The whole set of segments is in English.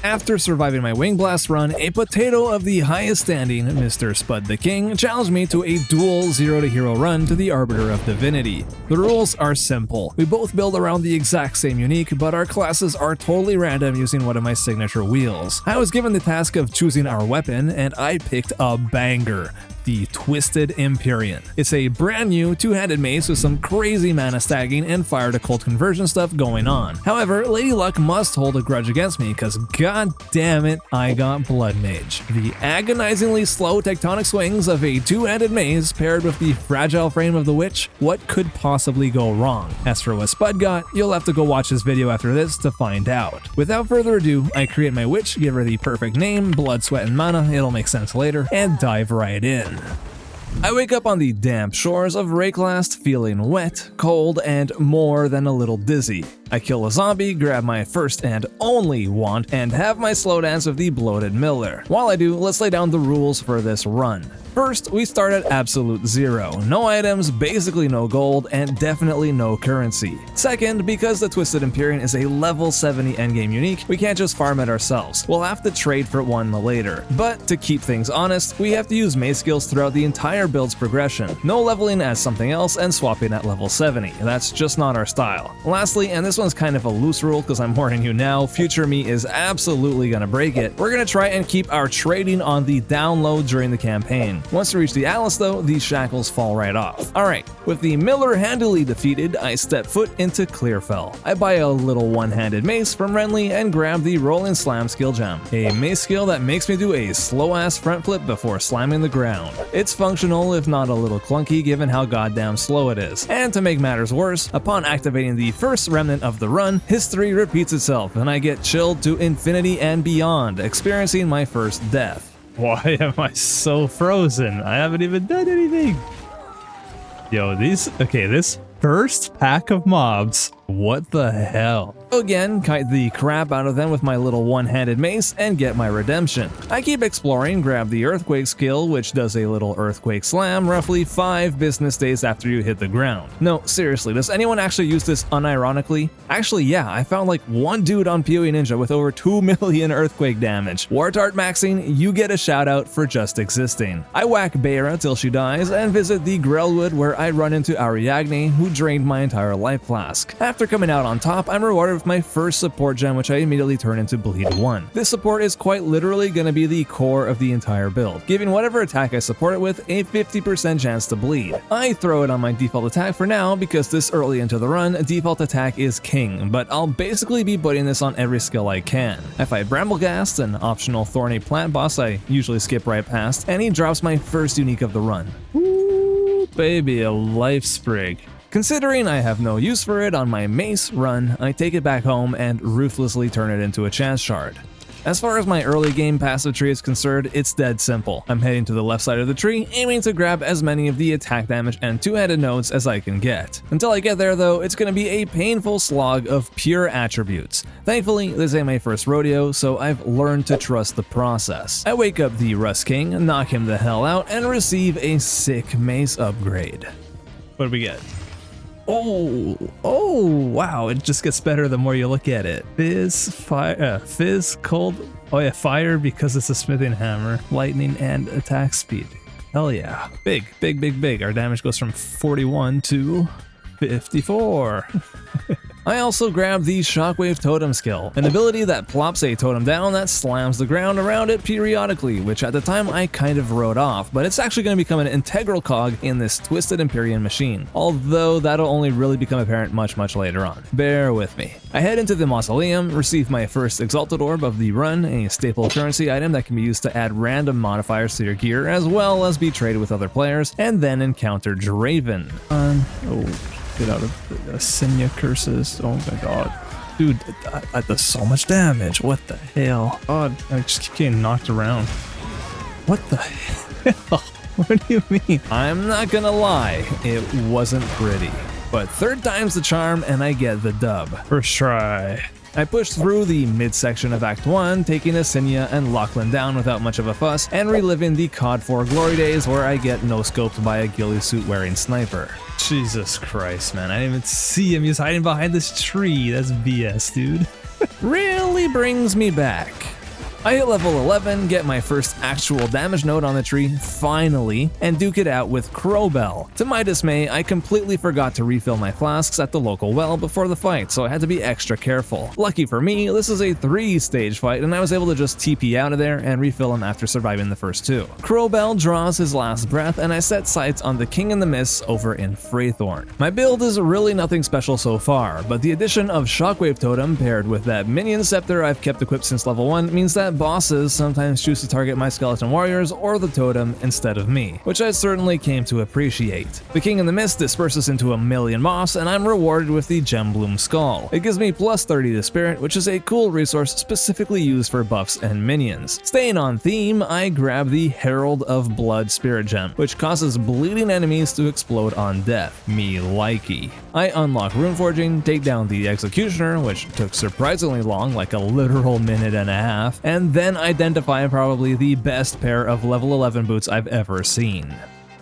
After surviving my Wing Blast run, a potato of the highest standing, Mr. Spud the King, challenged me to a dual 0 to hero run to the Arbiter of Divinity. The rules are simple. We both build around the exact same unique, but our classes are totally random using one of my signature wheels. I was given the task of choosing our weapon, and I picked a banger. The Twisted Empyrean. It's a brand new two-handed mace with some crazy mana stacking and fire to cold conversion stuff going on. However, Lady Luck must hold a grudge against me because god damn it, I got Blood Mage. The agonizingly slow tectonic swings of a two-handed mace paired with the fragile frame of the witch, what could possibly go wrong? As for what Spud got, you'll have to go watch this video after this to find out. Without further ado, I create my witch, give her the perfect name, blood, sweat, and mana, it'll make sense later, and dive right in. I wake up on the damp shores of Rakelast feeling wet, cold, and more than a little dizzy. I kill a zombie, grab my first and only wand, and have my slow dance with the bloated Miller. While I do, let's lay down the rules for this run. First, we start at absolute zero. No items, basically no gold, and definitely no currency. Second, because the Twisted Empyrean is a level 70 endgame unique, we can't just farm it ourselves. We'll have to trade for one later. But to keep things honest, we have to use mace skills throughout the entire build's progression. No leveling as something else and swapping at level 70. That's just not our style. Lastly, and this one's kind of a loose rule because I'm warning you now, future me is absolutely gonna break it, we're gonna try and keep our trading on the down low during the campaign. Once we reach the Atlas though, these shackles fall right off. Alright, with the Miller handily defeated, I step foot into Clearfell. I buy a little one-handed mace from Renly and grab the Rolling Slam skill gem, a mace skill that makes me do a slow-ass front flip before slamming the ground. It's functional if not a little clunky given how goddamn slow it is. And to make matters worse, upon activating the first remnant of the run, history repeats itself and I get chilled to infinity and beyond, experiencing my first death. Why am I so frozen? I haven't even done anything. Yo, this first pack of mobs, what the hell? Again, kite the crap out of them with my little one-handed mace and get my redemption. I keep exploring, grab the Earthquake skill, which does a little Earthquake Slam roughly 5 business days after you hit the ground. No, seriously, does anyone actually use this unironically? Actually, yeah, I found like one dude on PoE Ninja with over 2 million Earthquake damage. Wartart maxing, you get a shout out for just existing. I whack Beira till she dies and visit the Grelwood where I run into Ariadne, who drained my entire life flask. After coming out on top, I'm rewarded with my first support gem, which I immediately turn into Bleed 1. This support is quite literally going to be the core of the entire build, giving whatever attack I support it with a 50% chance to bleed. I throw it on my default attack for now because this early into the run, default attack is king, but I'll basically be putting this on every skill I can. I fight Bramblegast, an optional thorny plant boss I usually skip right past, and he drops my first unique of the run. Ooh, baby, a life sprig. Considering I have no use for it on my mace run, I take it back home and ruthlessly turn it into a chance shard. As far as my early game passive tree is concerned, it's dead simple. I'm heading to the left side of the tree, aiming to grab as many of the attack damage and two-handed nodes as I can get. Until I get there though, it's going to be a painful slog of pure attributes. Thankfully, this ain't my first rodeo, so I've learned to trust the process. I wake up the Rust King, knock him the hell out, and receive a sick mace upgrade. What do we get? Oh, wow, it just gets better the more you look at it. Fizz, cold, oh yeah, fire because it's a smithing hammer, lightning, and attack speed. Hell yeah. Big. Our damage goes from 41 to 54. I also grabbed the Shockwave Totem skill, an ability that plops a totem down that slams the ground around it periodically, which at the time I kind of wrote off, but it's actually going to become an integral cog in this Twisted Empyrean machine, although that'll only really become apparent much later on. Bear with me. I head into the Mausoleum, receive my first Exalted Orb of the run, a staple currency item that can be used to add random modifiers to your gear, as well as be traded with other players, and then encounter Draven. Get out of the Senya curses. Oh my god. Dude, that does so much damage. What the hell? God, I just keep getting knocked around. What the hell? What do you mean? I'm not gonna lie, it wasn't pretty. But third time's the charm and I get the dub. First try. I pushed through the midsection of Act 1, taking Asinia and Lachlan down without much of a fuss, and reliving the COD 4 glory days where I get no-scoped by a ghillie suit-wearing sniper. Jesus Christ, man, I didn't even see him. He was hiding behind this tree. That's BS, dude. Really brings me back. I hit level 11, get my first actual damage node on the tree, finally, and duke it out with Crowbell. To my dismay, I completely forgot to refill my flasks at the local well before the fight, so I had to be extra careful. Lucky for me, this is a 3-stage fight, and I was able to just TP out of there and refill him after surviving the first 2. Crowbell draws his last breath, and I set sights on the King in the Mists over in Freythorn. My build is really nothing special so far, but the addition of Shockwave Totem paired with that Minion Scepter I've kept equipped since level 1 means that bosses sometimes choose to target my skeleton warriors or the totem instead of me, which I certainly came to appreciate. The King in the Mist disperses into 1,000,000 moss, and I'm rewarded with the Gembloom Skull. It gives me plus 30 to Spirit, which is a cool resource specifically used for buffs and minions. Staying on theme, I grab the Herald of Blood Spirit Gem, which causes bleeding enemies to explode on death. Me likey. I unlock Runeforging, take down the Executioner, which took surprisingly long, like a literal minute and a half, and then identify probably the best pair of level 11 boots I've ever seen.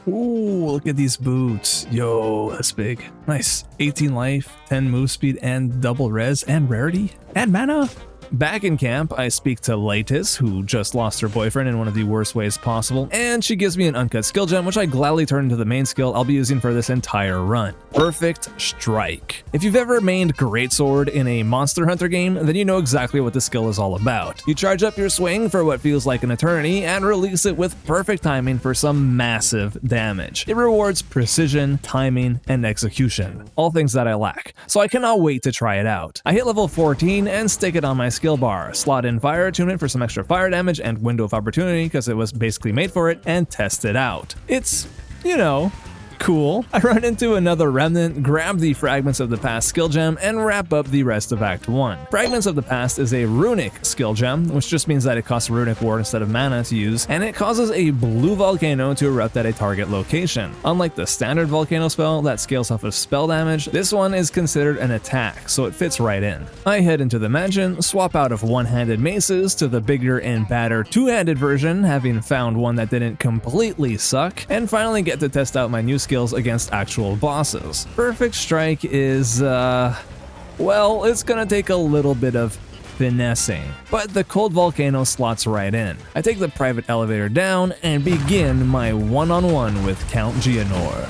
Ooh, look at these boots. Yo, that's big. Nice. 18 life, 10 move speed, and double res, and rarity, and mana. Back in camp, I speak to Leitis, who just lost her boyfriend in one of the worst ways possible, and she gives me an uncut skill gem, which I gladly turn into the main skill I'll be using for this entire run. Perfect Strike. If you've ever mained Greatsword in a Monster Hunter game, then you know exactly what the skill is all about. You charge up your swing for what feels like an eternity and release it with perfect timing for some massive damage. It rewards precision, timing, and execution, all things that I lack, so I cannot wait to try it out. I hit level 14 and stick it on my skill bar, slot in Fire Attunement for some extra fire damage and Window of Opportunity because it was basically made for it, and test it out. It's, you know, cool. I run into another remnant, grab the Fragments of the Past skill gem, and wrap up the rest of Act 1. Fragments of the Past is a runic skill gem, which just means that it costs runic ward instead of mana to use, and it causes a blue volcano to erupt at a target location. Unlike the standard volcano spell that scales off of spell damage, this one is considered an attack, so it fits right in. I head into the mansion, swap out of one-handed maces to the bigger and badder two-handed version, having found one that didn't completely suck, and finally get to test out my new skills against actual bosses. Perfect Strike is, well, it's gonna take a little bit of finessing, but the cold volcano slots right in. I take the private elevator down and begin my one-on-one with Count Geonor.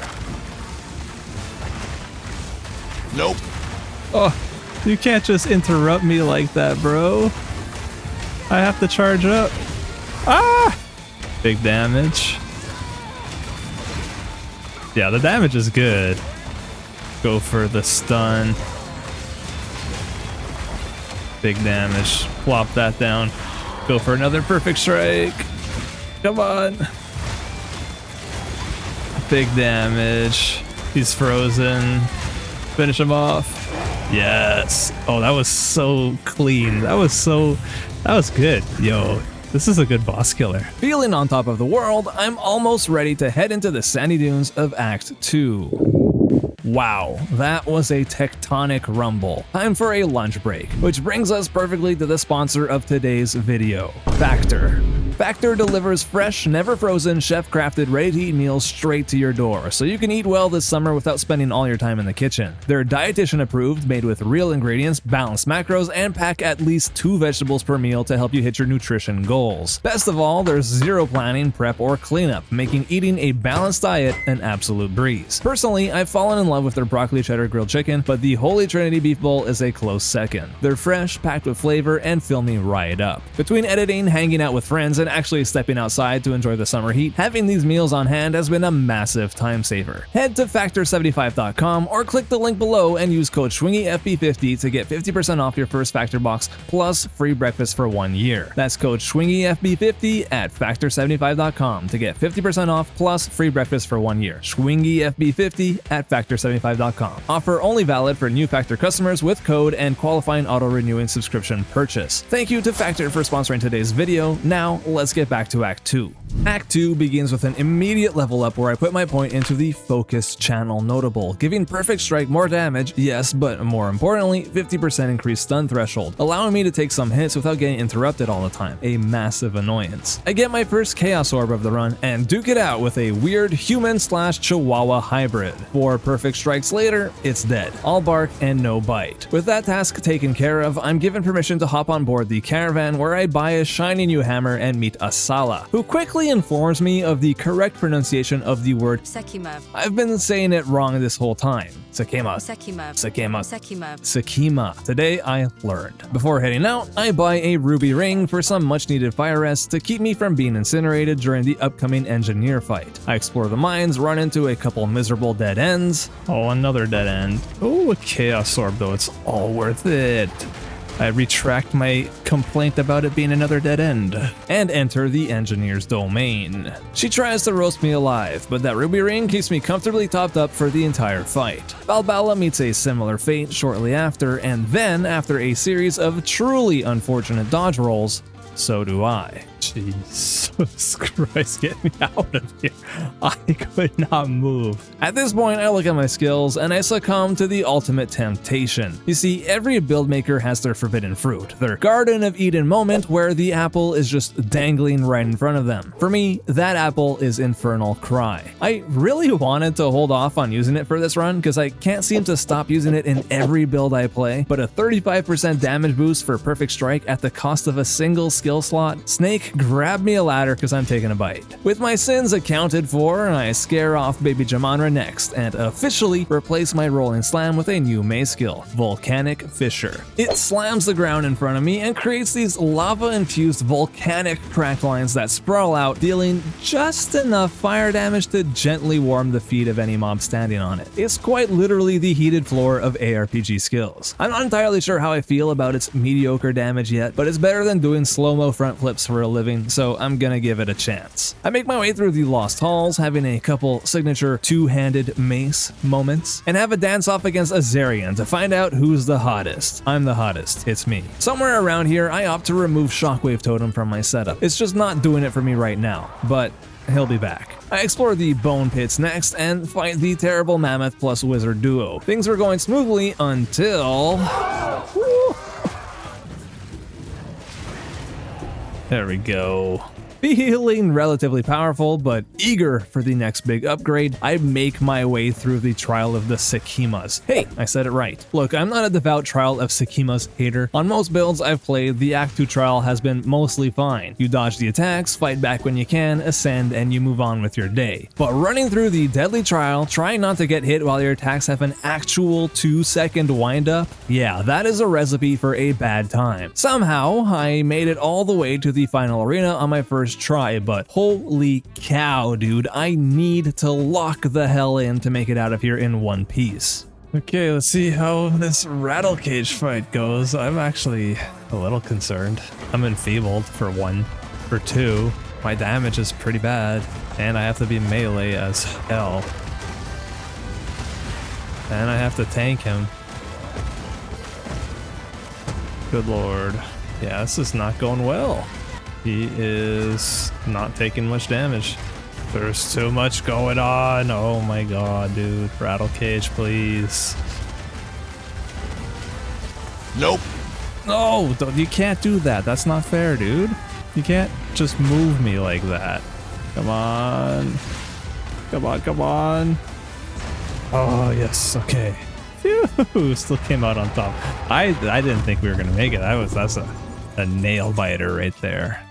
Nope. Oh, you can't just interrupt me like that, bro. I have to charge up. Ah! Big damage. Yeah, the damage is good. Go for the stun. Big damage. Plop that down. Go for another perfect strike. Come on. Big damage. He's frozen. Finish him off. Yes. Oh, that was so clean. That was good. Yo. This is a good boss killer. Feeling on top of the world, I'm almost ready to head into the sandy dunes of Act 2. Wow, that was a tectonic rumble. Time for a lunch break, which brings us perfectly to the sponsor of today's video, Factor. Factor delivers fresh, never frozen, chef-crafted, ready-to-eat meals straight to your door, so you can eat well this summer without spending all your time in the kitchen. They're dietitian approved, made with real ingredients, balanced macros, and pack at least 2 vegetables per meal to help you hit your nutrition goals. Best of all, there's zero planning, prep, or cleanup, making eating a balanced diet an absolute breeze. Personally, I've fallen in love with their broccoli cheddar grilled chicken, but the Holy Trinity beef bowl is a close second. They're fresh, packed with flavor, and fill me right up. Between editing, hanging out with friends, and actually stepping outside to enjoy the summer heat, having these meals on hand has been a massive time saver. Head to factor75.com or click the link below and use code SchwingyFB50 to get 50% off your first Factor box plus free breakfast for 1 year. That's code SchwingyFB50 at factor75.com to get 50% off plus free breakfast for 1 year. SchwingyFB50 at factor75.com. Offer only valid for new Factor customers with code and qualifying auto-renewing subscription purchase. Thank you to Factor for sponsoring today's video. Now, let's get back to Act 2. Act 2 begins with an immediate level up where I put my point into the focus channel notable, giving Perfect Strike more damage, yes, but more importantly, 50% increased stun threshold, allowing me to take some hits without getting interrupted all the time, a massive annoyance. I get my first Chaos Orb of the run and duke it out with a weird human/chihuahua hybrid. 4 Perfect Strikes later, it's dead, all bark and no bite. With that task taken care of, I'm given permission to hop on board the caravan where I buy a shiny new hammer and meet Asala, who quickly informs me of the correct pronunciation of the word Sekima. I've been saying it wrong this whole time. Sekima. Sekima. Sekima. Sekima. Sekima. Today I learned. Before heading out, I buy a ruby ring for some much needed fire rest to keep me from being incinerated during the upcoming engineer fight. I explore the mines, run into a couple miserable dead ends. Oh, another dead end. Oh, a Chaos Orb though, it's all worth it. I retract my complaint about it being another dead end. And enter the engineer's domain. She tries to roast me alive, but that ruby ring keeps me comfortably topped up for the entire fight. Balbala meets a similar fate shortly after, and then after a series of truly unfortunate dodge rolls, so do I. Jesus Christ, get me out of here. I could not move. At this point, I look at my skills and I succumb to the ultimate temptation. You see, every build maker has their forbidden fruit, their Garden of Eden moment where the apple is just dangling right in front of them. For me, that apple is Infernal Cry. I really wanted to hold off on using it for this run because I can't seem to stop using it in every build I play, but a 35% damage boost for Perfect Strike at the cost of a single skill slot? Snake, grab me a ladder because I'm taking a bite. With my sins accounted for, I scare off Baby Jamanra next and officially replace my rolling slam with a new May skill, Volcanic Fissure. It slams the ground in front of me and creates these lava-infused volcanic crack lines that sprawl out, dealing just enough fire damage to gently warm the feet of any mob standing on it. It's quite literally the heated floor of ARPG skills. I'm not entirely sure how I feel about its mediocre damage yet, but it's better than doing slow-mo front flips for a living, so I'm gonna give it a chance. I make my way through the Lost Halls, having a couple signature two-handed mace moments, and have a dance-off against Azarian to find out who's the hottest. I'm the hottest, it's me. Somewhere around here, I opt to remove Shockwave Totem from my setup. It's just not doing it for me right now, but he'll be back. I explore the Bone Pits next and fight the terrible Mammoth plus Wizard duo. Things were going smoothly until... There we go. Feeling relatively powerful, but eager for the next big upgrade, I make my way through the Trial of the Sekimas. Hey, I said it right. Look, I'm not a devout Trial of Sekimas hater. On most builds I've played, the Act 2 Trial has been mostly fine. You dodge the attacks, fight back when you can, ascend, and you move on with your day. But running through the Deadly Trial, trying not to get hit while your attacks have an actual 2-second wind-up, yeah, that is a recipe for a bad time. Somehow, I made it all the way to the final arena on my first try, but holy cow, dude, I need to lock the hell in to make it out of here in one piece. Okay, let's see how this rattle cage fight goes. I'm actually a little concerned. I'm enfeebled for 1. For 2, my damage is pretty bad, and I have to be melee as hell. And I have to tank him. Good lord. Yeah, this is not going well. He is not taking much damage. There's too much going on. Oh my god, dude. Rattle cage, please. Nope. No, you can't do that. That's not fair, dude. You can't just move me like that. Come on. Come on, come on. Oh, yes. Okay. Phew. Still came out on top. I didn't think we were going to make it. That's a nail biter right there.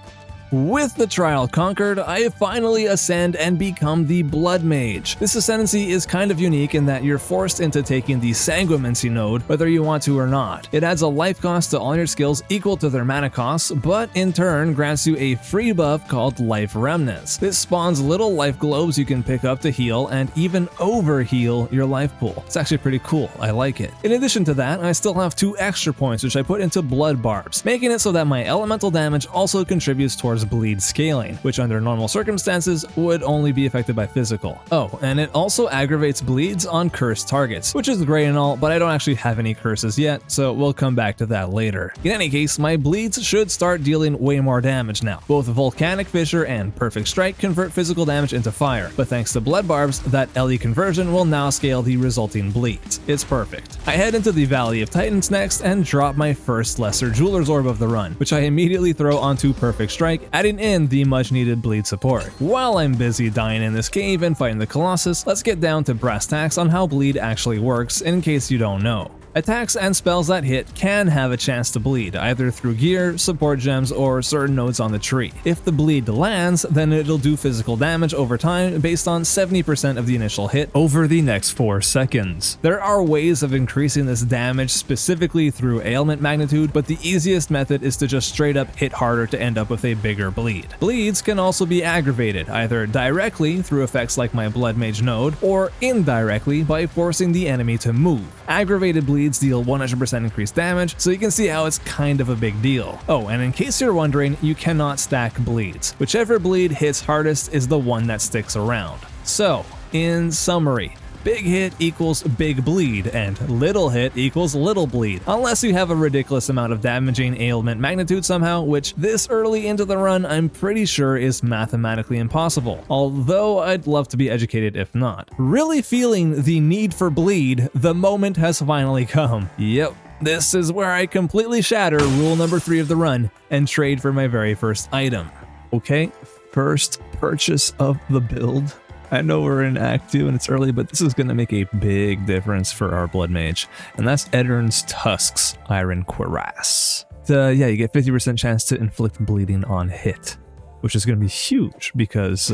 With the trial conquered, I finally ascend and become the Blood Mage. This ascendancy is kind of unique in that you're forced into taking the Sanguimancy node whether you want to or not. It adds a life cost to all your skills equal to their mana costs, but in turn grants you a free buff called Life Remnants. This spawns little life globes you can pick up to heal and even overheal your life pool. It's actually pretty cool, I like it. In addition to that, I still have 2 extra points which I put into Blood Barbs, making it so that my elemental damage also contributes towards bleed scaling, which under normal circumstances would only be affected by physical. Oh, and it also aggravates bleeds on cursed targets, which is great and all, but I don't actually have any curses yet, so we'll come back to that later. In any case, my bleeds should start dealing way more damage now. Both Volcanic Fissure and Perfect Strike convert physical damage into fire, but thanks to Blood Barbs, that LE conversion will now scale the resulting bleeds. It's perfect. I head into the Valley of Titans next and drop my first Lesser Jeweler's Orb of the run, which I immediately throw onto Perfect Strike, adding in the much needed bleed support. While I'm busy dying in this cave and fighting the Colossus, let's get down to brass tacks on how bleed actually works in case you don't know. Attacks and spells that hit can have a chance to bleed, either through gear, support gems, or certain nodes on the tree. If the bleed lands, then it'll do physical damage over time based on 70% of the initial hit over the next 4 seconds. There are ways of increasing this damage specifically through ailment magnitude, but the easiest method is to just straight up hit harder to end up with a bigger bleed. Bleeds can also be aggravated, either directly through effects like my Blood Mage node, or indirectly by forcing the enemy to move. Aggravated bleeds deal 100% increased damage, so you can see how it's kind of a big deal. Oh, and in case you're wondering, you cannot stack bleeds. Whichever bleed hits hardest is the one that sticks around. So, in summary, big hit equals big bleed, and little hit equals little bleed, unless you have a ridiculous amount of damaging ailment magnitude somehow, which this early into the run I'm pretty sure is mathematically impossible, although I'd love to be educated if not. Really feeling the need for bleed, the moment has finally come. Yep. This is where I completely shatter rule number 3 of the run and trade for my very first item. Okay, first purchase of the build. I know we're in Act 2 and it's early, but this is going to make a big difference for our Blood Mage, and that's Edern's Tusk's Iron Cuirass. Yeah, you get 50% chance to inflict bleeding on hit, which is going to be huge because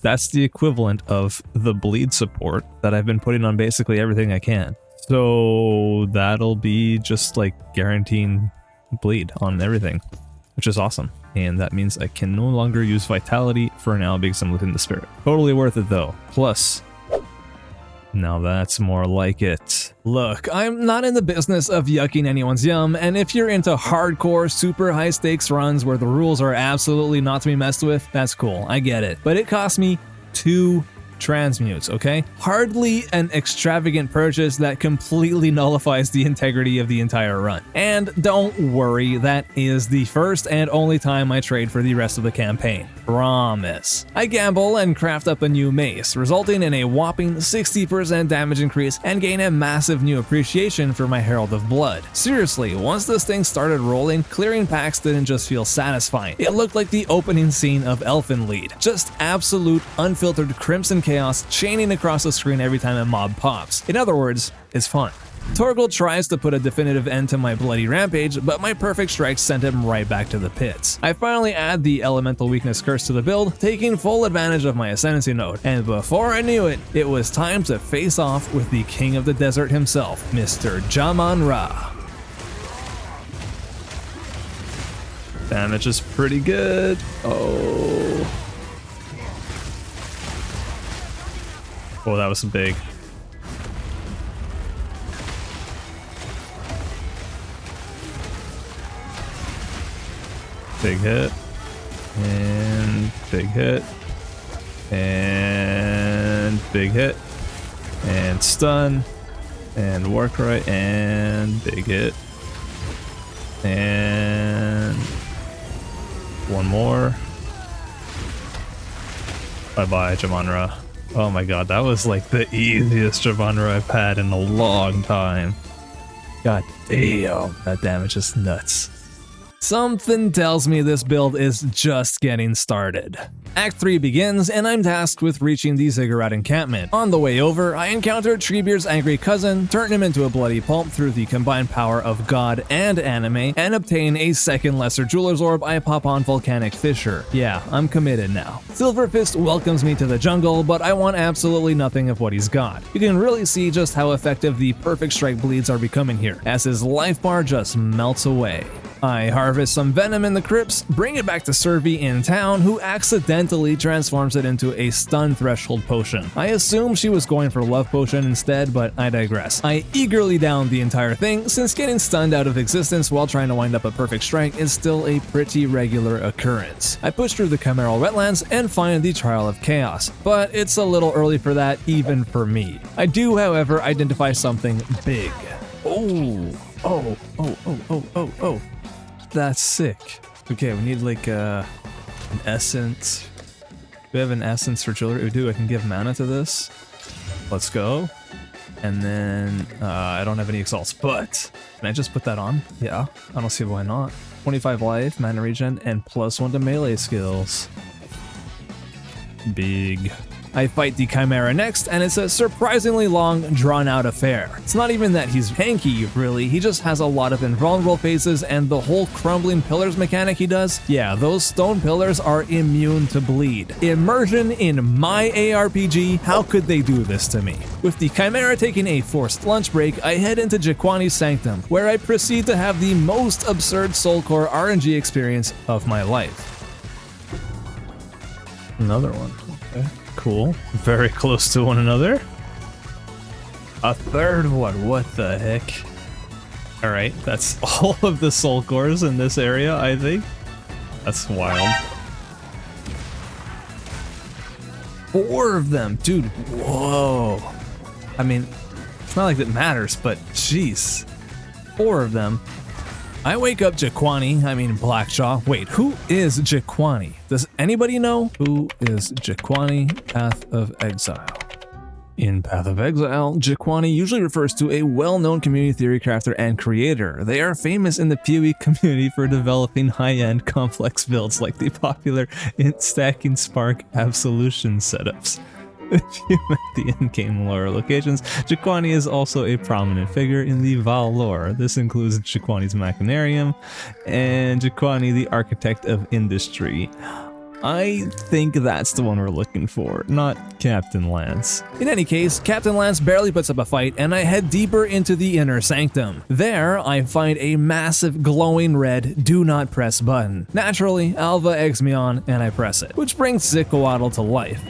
that's the equivalent of the bleed support that I've been putting on basically everything I can. So that'll be just like guaranteeing bleed on everything, which is awesome. And that means I can no longer use Vitality for now because I'm within the spirit. Totally worth it though. Plus, now that's more like it. Look, I'm not in the business of yucking anyone's yum, and if you're into hardcore, super high stakes runs where the rules are absolutely not to be messed with, that's cool, I get it. But it cost me 2 transmutes, okay? Hardly an extravagant purchase that completely nullifies the integrity of the entire run. And don't worry, that is the first and only time I trade for the rest of the campaign. Promise. I gamble and craft up a new mace, resulting in a whopping 60% damage increase and gain a massive new appreciation for my Herald of Blood. Seriously, once this thing started rolling, clearing packs didn't just feel satisfying. It looked like the opening scene of Elfen Lied. Just absolute, unfiltered crimson chaos chaining across the screen every time a mob pops. In other words, it's fun. Torgal tries to put a definitive end to my bloody rampage, but my perfect strike sent him right back to the pits. I finally add the Elemental Weakness Curse to the build, taking full advantage of my Ascendancy node, and before I knew it, it was time to face off with the King of the Desert himself, Mr. Jaman-Ra. Damage is pretty good. Oh, that was big. Big hit, and big hit, and big hit, and stun, and Warcry, and big hit, and one more. Bye-bye, Jaman-Ra. Oh my god, that was like the easiest Jaman-Ra I've had in a long time. God damn, that damage is nuts. Something tells me this build is just getting started. Act 3 begins, and I'm tasked with reaching the Ziggurat encampment. On the way over, I encounter Treebeard's angry cousin, turn him into a bloody pulp through the combined power of God and anime, and obtain a second Lesser Jeweler's Orb I pop on Volcanic Fissure. Yeah, I'm committed now. Silverfist welcomes me to the jungle, but I want absolutely nothing of what he's got. You can really see just how effective the Perfect Strike bleeds are becoming here, as his life bar just melts away. I harvest some venom in the crypts, bring it back to Servi in town, who accidentally transforms it into a stun threshold potion. I assume she was going for love potion instead, but I digress. I eagerly down the entire thing, since getting stunned out of existence while trying to wind up a perfect strike is still a pretty regular occurrence. I push through the chimeral wetlands and find the Trial of Chaos, but it's a little early for that even for me. I do, however, identify something big. Oh. That's sick. Okay, we need like an essence. Do we have an essence for children? We do. I can give mana to this. Let's go. And then I don't have any exalts, but can I just put that on? Yeah, I don't see why not. 25 life, mana regen, and +1 to melee skills. Big. I fight the Chimera next, and it's a surprisingly long, drawn-out affair. It's not even that he's tanky, really, he just has a lot of invulnerable phases, and the whole crumbling pillars mechanic he does, yeah, those stone pillars are immune to bleed. Immersion in my ARPG, how could they do this to me? With the Chimera taking a forced lunch break, I head into Jequani's Sanctum, where I proceed to have the most absurd Soulcore RNG experience of my life. Another one, okay. Cool. Very close to one another. A third one. What the heck? Alright, that's all of the soul cores in this area, I think. That's wild. 4 of them. Dude, whoa. I mean, it's not like that matters, but jeez. 4 of them. I wake up Blackjaw. Wait, who is Jequani? Does anybody know? Who is Jequani? Path of Exile. In Path of Exile, Jequani usually refers to a well-known community theory crafter and creator. They are famous in the PoE community for developing high-end complex builds like the popular Stacking Spark Absolution setups. If you met the Endgame lore locations, Jequani is also a prominent figure in the Val lore. This includes Jequani's Machinarium and Jequani the Architect of Industry. I think that's the one we're looking for, not Captain Lance. In any case, Captain Lance barely puts up a fight, and I head deeper into the inner sanctum. There, I find a massive glowing red do not press button. Naturally, Alva eggs me on, and I press it, which brings Zikoatl to life.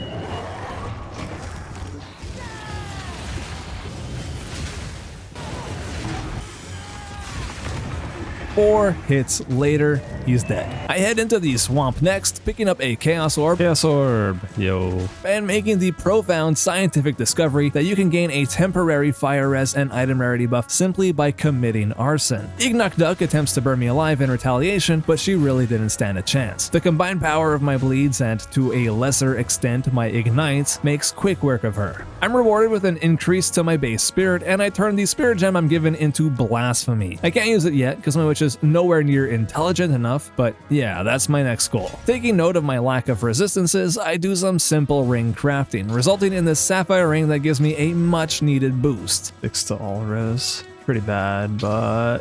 4 hits later, he's dead. I head into the swamp next, picking up a Chaos Orb. Chaos Orb, yo. And making the profound scientific discovery that you can gain a temporary fire res and item rarity buff simply by committing arson. Ignok Duck attempts to burn me alive in retaliation, but she really didn't stand a chance. The combined power of my bleeds and, to a lesser extent, my ignites makes quick work of her. I'm rewarded with an increase to my base spirit, and I turn the spirit gem I'm given into blasphemy. I can't use it yet because my witch is nowhere near intelligent enough, but yeah, that's my next goal. Taking note of my lack of resistances, I do some simple ring crafting, resulting in this sapphire ring that gives me a much needed boost. 6 to all res. Pretty bad, but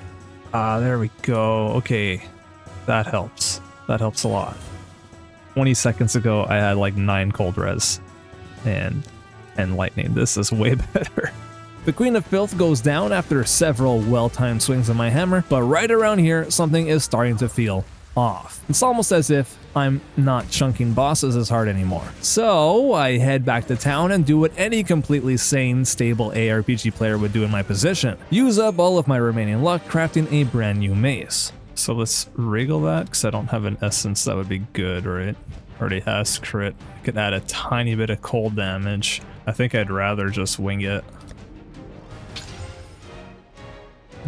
there we go. Okay, that helps. That helps a lot. 20 seconds ago, I had like 9 cold res and lightning. This is way better. The Queen of Filth goes down after several well-timed swings of my hammer, but right around here, something is starting to feel off. It's almost as if I'm not chunking bosses as hard anymore. So I head back to town and do what any completely sane, stable ARPG player would do in my position. Use up all of my remaining luck crafting a brand new mace. So let's wriggle that, because I don't have an essence that would be good, right? Already has crit. I could add a tiny bit of cold damage. I think I'd rather just wing it.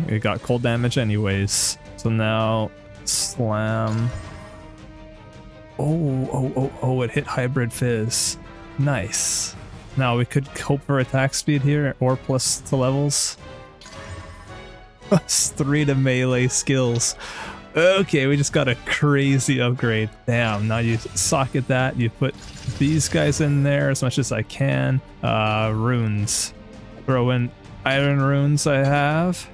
It got cold damage anyways. So now slam. Oh, it hit hybrid fizz. Nice. Now we could hope for attack speed here or plus to levels. +3 to melee skills. Okay, we just got a crazy upgrade. Damn, now you socket that, you put these guys in there as much as I can. Runes. Throw in iron runes I have.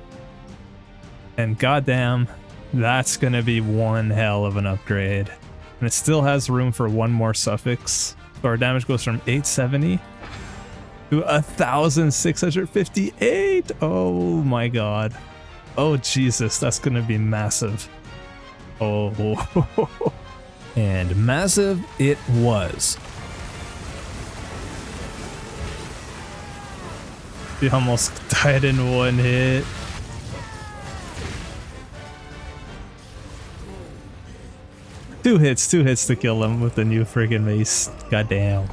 And goddamn, that's gonna be one hell of an upgrade. And it still has room for one more suffix. So our damage goes from 870 to 1,658. Oh my god. Oh Jesus, that's gonna be massive. Oh, and massive it was. He almost died in one hit. Two hits to kill him with the new friggin' mace. Goddamn.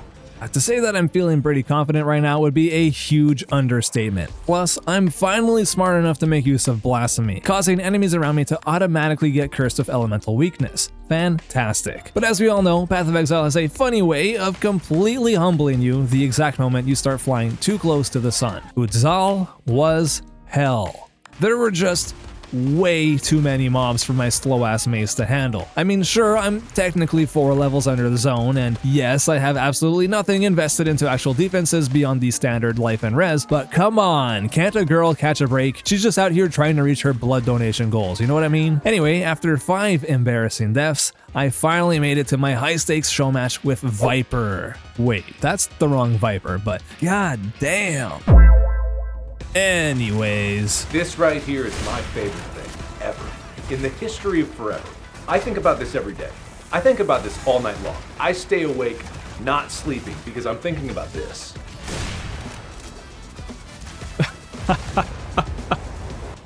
To say that I'm feeling pretty confident right now would be a huge understatement. Plus, I'm finally smart enough to make use of Blasphemy, causing enemies around me to automatically get cursed with elemental weakness. Fantastic. But as we all know, Path of Exile has a funny way of completely humbling you the exact moment you start flying too close to the sun. Udzal was hell. There were just way too many mobs for my slow-ass mace to handle. I mean, sure, I'm technically 4 levels under the zone, and yes, I have absolutely nothing invested into actual defenses beyond the standard life and res, but come on, can't a girl catch a break? She's just out here trying to reach her blood donation goals, you know what I mean? Anyway, after 5 embarrassing deaths, I finally made it to my high-stakes show match with Viper. Wait, that's the wrong Viper, but god damn. Anyways. This right here is my favorite thing ever. In the history of forever. I think about this every day. I think about this all night long. I stay awake, not sleeping, because I'm thinking about this.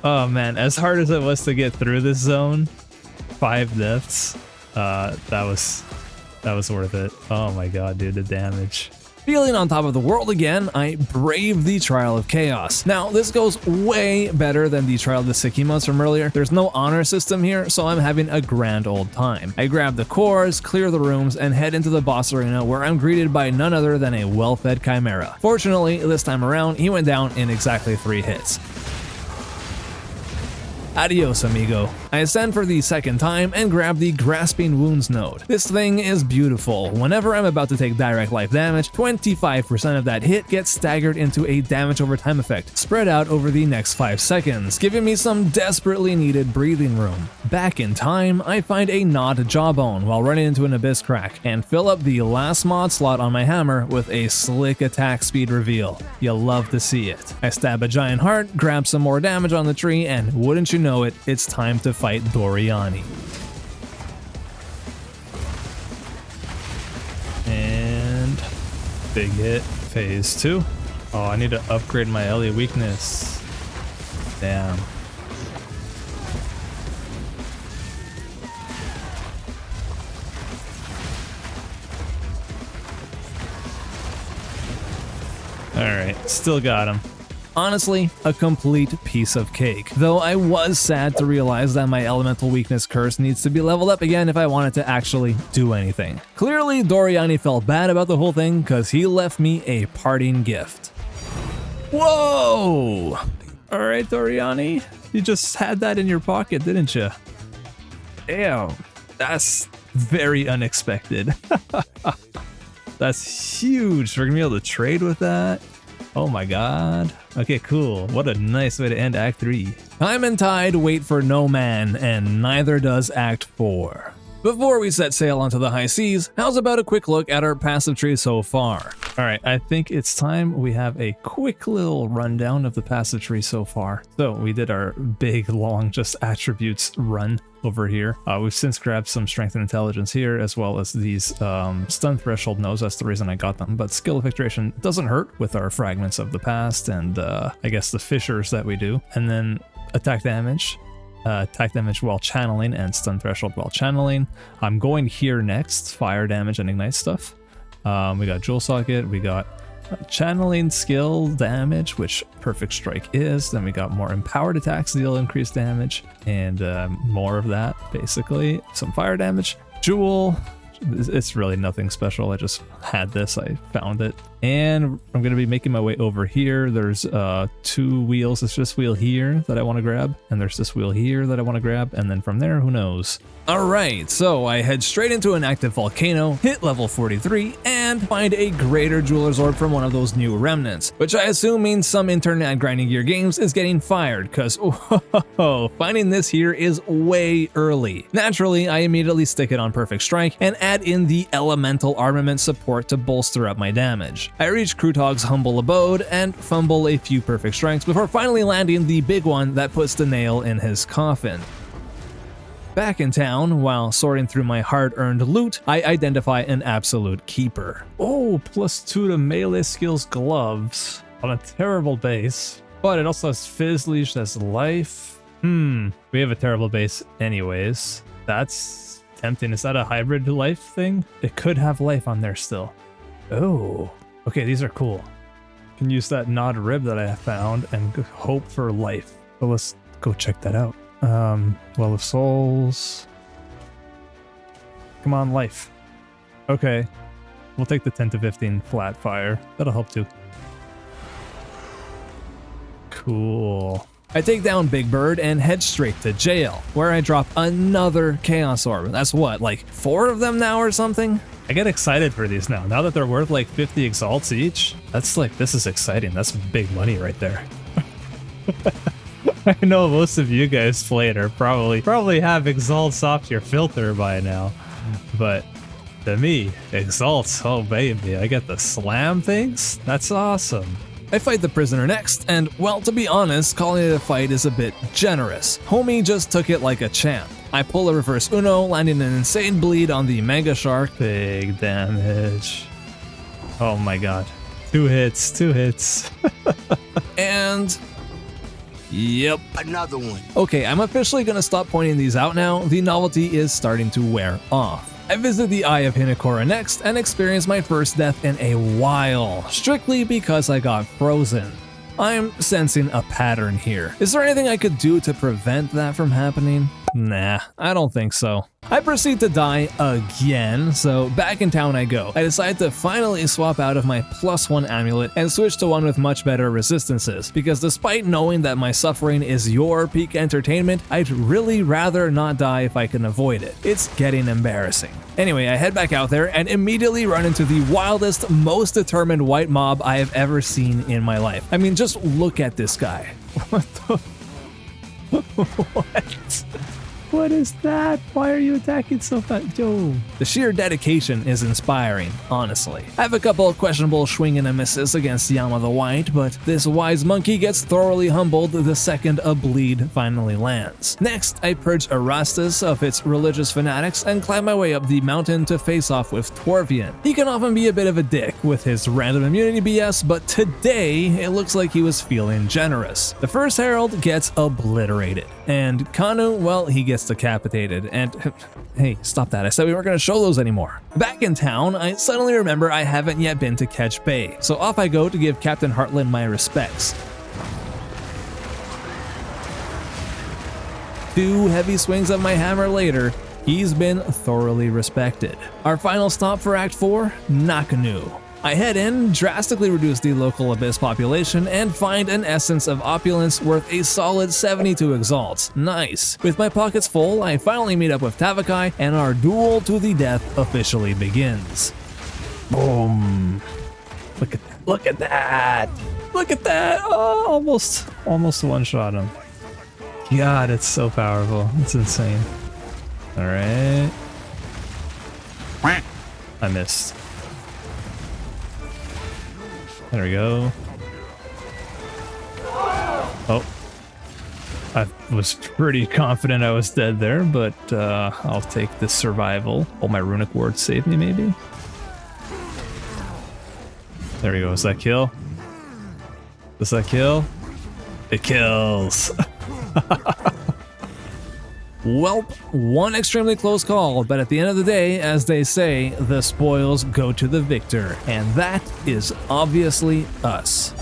Oh man, as hard as it was to get through this zone, 5 deaths, that was worth it. Oh my god, dude, the damage. Feeling on top of the world again, I braved the Trial of Chaos. Now, this goes way better than the Trial of the Sikimas from earlier. There's no honor system here, so I'm having a grand old time. I grab the cores, clear the rooms, and head into the boss arena where I'm greeted by none other than a well-fed Chimera. Fortunately, this time around, he went down in exactly 3 hits. Adios, amigo. I ascend for the second time and grab the Grasping Wounds node. This thing is beautiful. Whenever I'm about to take direct life damage, 25% of that hit gets staggered into a damage over time effect, spread out over the next 5 seconds, giving me some desperately needed breathing room. Back in time, I find a gnawed jawbone while running into an abyss crack, and fill up the last mod slot on my hammer with a slick attack speed reveal. You'll love to see it. I stab a giant heart, grab some more damage on the tree, and wouldn't you know it, it's time to fight Doriani. And big hit, phase 2. Oh, I need to upgrade my Ellie weakness. Damn. Alright, still got him. Honestly, a complete piece of cake. Though I was sad to realize that my elemental weakness curse needs to be leveled up again if I wanted to actually do anything. Clearly, Doriani felt bad about the whole thing because he left me a parting gift. Whoa! Alright, Doriani. You just had that in your pocket, didn't you? Damn. That's very unexpected. That's huge. We're gonna be able to trade with that. Oh my god. Okay, cool. What a nice way to end Act 3. Time and tide wait for no man, and neither does Act 4. Before we set sail onto the high seas, how's about a quick look at our passive tree so far? Alright, I think it's time we have a quick little rundown of the passive tree so far. So we did our big, long, just attributes run over here. We've since grabbed some strength and intelligence here, as well as these stun threshold nodes. That's the reason I got them. But skill effectuation doesn't hurt with our fragments of the past and I guess the fissures that we do. And then attack damage while channeling and stun threshold while channeling. I'm going here next, fire damage and ignite stuff. We got Jewel Socket, we got channeling skill damage, which Perfect Strike is. Then we got more empowered attacks deal increased damage, and more of that, basically. Some fire damage. Jewel, it's really nothing special. I just had this, I found it. And I'm going to be making my way over here. There's 2 wheels. It's this wheel here that I want to grab, and there's this wheel here that I want to grab, and then from there, who knows? Alright, so I head straight into an active volcano, hit level 43, and find a greater Jeweler's Orb from one of those new remnants, which I assume means some intern at Grinding Gear Games is getting fired, cause finding this here is way early. Naturally, I immediately stick it on Perfect Strike and add in the elemental armament support to bolster up my damage. I reach Krutog's humble abode and fumble a few perfect strikes before finally landing the big one that puts the nail in his coffin. Back in town, while sorting through my hard-earned loot, I identify an absolute keeper. Oh, +2 to melee skills gloves on a terrible base. But it also has Fizz Leash, that's life. We have a terrible base anyways. That's tempting. Is that a hybrid life thing? It could have life on there still. Oh, okay, these are cool. Can use that Nod Rib that I found and hope for life. So let's go check that out. Well of Souls. Come on, life. Okay. We'll take the 10 to 15 flat fire. That'll help too. Cool. I take down Big Bird and head straight to jail, where I drop another Chaos Orb. That's what, like 4 of them now or something? I get excited for these now. Now that they're worth like 50 exalts each, that's like, this is exciting. That's big money right there. I know most of you guys played are probably have exalts off your filter by now, but to me, exalts, oh baby, I get the slam things? That's awesome. I fight the prisoner next, and well, to be honest, calling it a fight is a bit generous. Homie just took it like a champ. I pull a reverse Uno, landing an insane bleed on the Mega Shark. Big damage. Oh my god. 2 hits. And... yep. Another one. Okay, I'm officially gonna stop pointing these out now. The novelty is starting to wear off. I visit the Eye of Hinekora next and experience my first death in a while, strictly because I got frozen. I'm sensing a pattern here. Is there anything I could do to prevent that from happening? Nah, I don't think so. I proceed to die again, so back in town I go. I decide to finally swap out of my +1 amulet and switch to one with much better resistances, because despite knowing that my suffering is your peak entertainment, I'd really rather not die if I can avoid it. It's getting embarrassing. Anyway, I head back out there and immediately run into the wildest, most determined white mob I have ever seen in my life. I mean, just look at this guy. What the... What? What is that? Why are you attacking so fast? Yo. The sheer dedication is inspiring, honestly. I have a couple of questionable Schwingy and misses against Yama the White, but this wise monkey gets thoroughly humbled the second a bleed finally lands. Next, I purge Erastus of its religious fanatics and climb my way up the mountain to face off with Tworvian. He can often be a bit of a dick with his random immunity BS, but today it looks like he was feeling generous. The first herald gets obliterated, and Kanu, well, he gets decapitated, and hey, stop that. I said we weren't going to show those anymore. Back in town, I suddenly remember I haven't yet been to Catch Bay, so off I go to give Captain Heartland my respects. 2 heavy swings of my hammer later, he's been thoroughly respected. Our final stop for Act 4, Nakanu. I head in, drastically reduce the local abyss population, and find an essence of opulence worth a solid 72 exalts. Nice. With my pockets full, I finally meet up with Tavakai, and our duel to the death officially begins. Boom. Look at that. Look at that. Look at that. Oh, almost one-shot him. God, it's so powerful. It's insane. All right. I missed. There we go. Oh. I was pretty confident I was dead there, but I'll take this survival. Oh, my runic ward saved me, maybe? There we go. Is that kill? Does that kill? It kills. Welp, one extremely close call, but at the end of the day, as they say, the spoils go to the victor, and that is obviously us.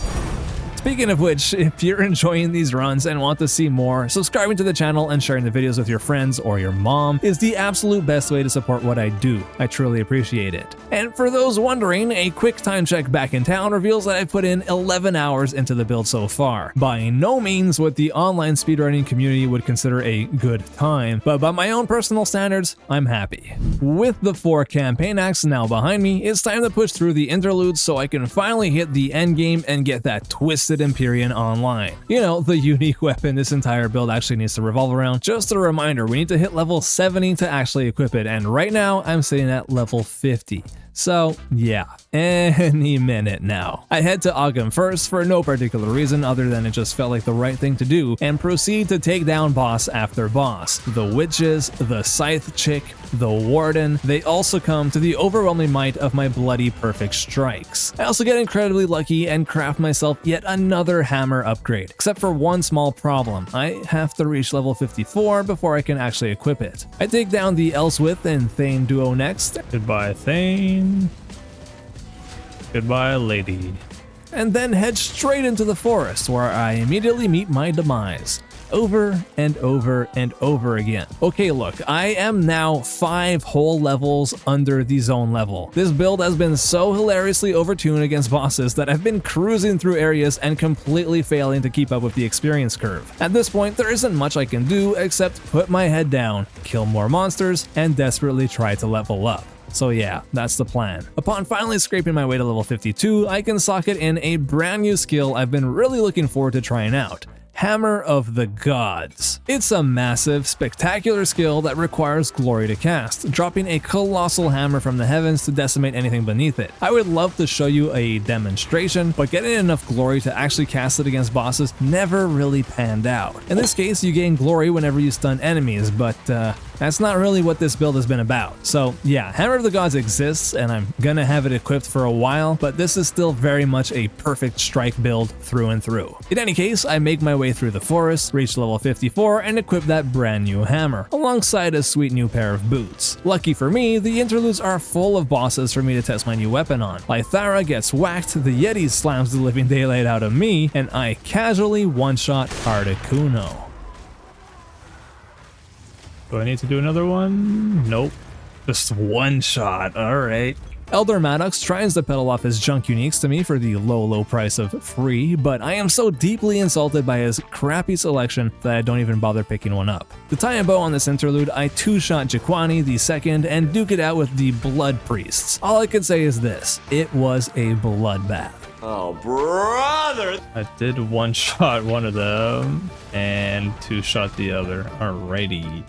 Speaking of which, if you're enjoying these runs and want to see more, subscribing to the channel and sharing the videos with your friends or your mom is the absolute best way to support what I do. I truly appreciate it. And for those wondering, a quick time check back in town reveals that I've put in 11 hours into the build so far. By no means what the online speedrunning community would consider a good time, but by my own personal standards, I'm happy. With the 4 campaign acts now behind me, it's time to push through the interludes so I can finally hit the endgame and get that twisted Empyrean online. You know, the unique weapon this entire build actually needs to revolve around. Just a reminder, we need to hit level 70 to actually equip it, and right now I'm sitting at level 50. So yeah, any minute now. I head to Ogham first for no particular reason other than it just felt like the right thing to do, and proceed to take down boss after boss. The witches, the scythe chick, the warden, they all succumb to the overwhelming might of my bloody perfect strikes. I also get incredibly lucky and craft myself yet another hammer upgrade, except for one small problem. I have to reach level 54 before I can actually equip it. I take down the Elswith and Thane duo next. Goodbye, Thane. Goodbye, lady. And then head straight into the forest where I immediately meet my demise. Over and over and over again. Okay, look, I am now 5 whole levels under the zone level. This build has been so hilariously overtuned against bosses that I've been cruising through areas and completely failing to keep up with the experience curve. At this point, there isn't much I can do except put my head down, kill more monsters, and desperately try to level up. So yeah, that's the plan. Upon finally scraping my way to level 52, I can socket in a brand new skill I've been really looking forward to trying out. Hammer of the Gods. It's a massive, spectacular skill that requires glory to cast, dropping a colossal hammer from the heavens to decimate anything beneath it. I would love to show you a demonstration, but getting enough glory to actually cast it against bosses never really panned out. In this case, you gain glory whenever you stun enemies, but that's not really what this build has been about. So yeah, Hammer of the Gods exists, and I'm gonna have it equipped for a while, but this is still very much a perfect strike build through and through. In any case, I make my way through the forest, reach level 54, and equip that brand new hammer, alongside a sweet new pair of boots. Lucky for me, the interludes are full of bosses for me to test my new weapon on. Lythara gets whacked, the Yeti slams the living daylight out of me, and I casually one-shot Articuno. Do I need to do another one? Nope. Just one shot. All right. Elder Maddox tries to peddle off his junk uniques to me for the low price of free, but I am so deeply insulted by his crappy selection that I don't even bother picking one up. To tie a bow on this interlude, I two-shot Jiquani the second and duke it out with the Blood Priests. All I can say is this: it was a bloodbath. Oh, brother! I did one shot one of them and two shot the other. Alrighty.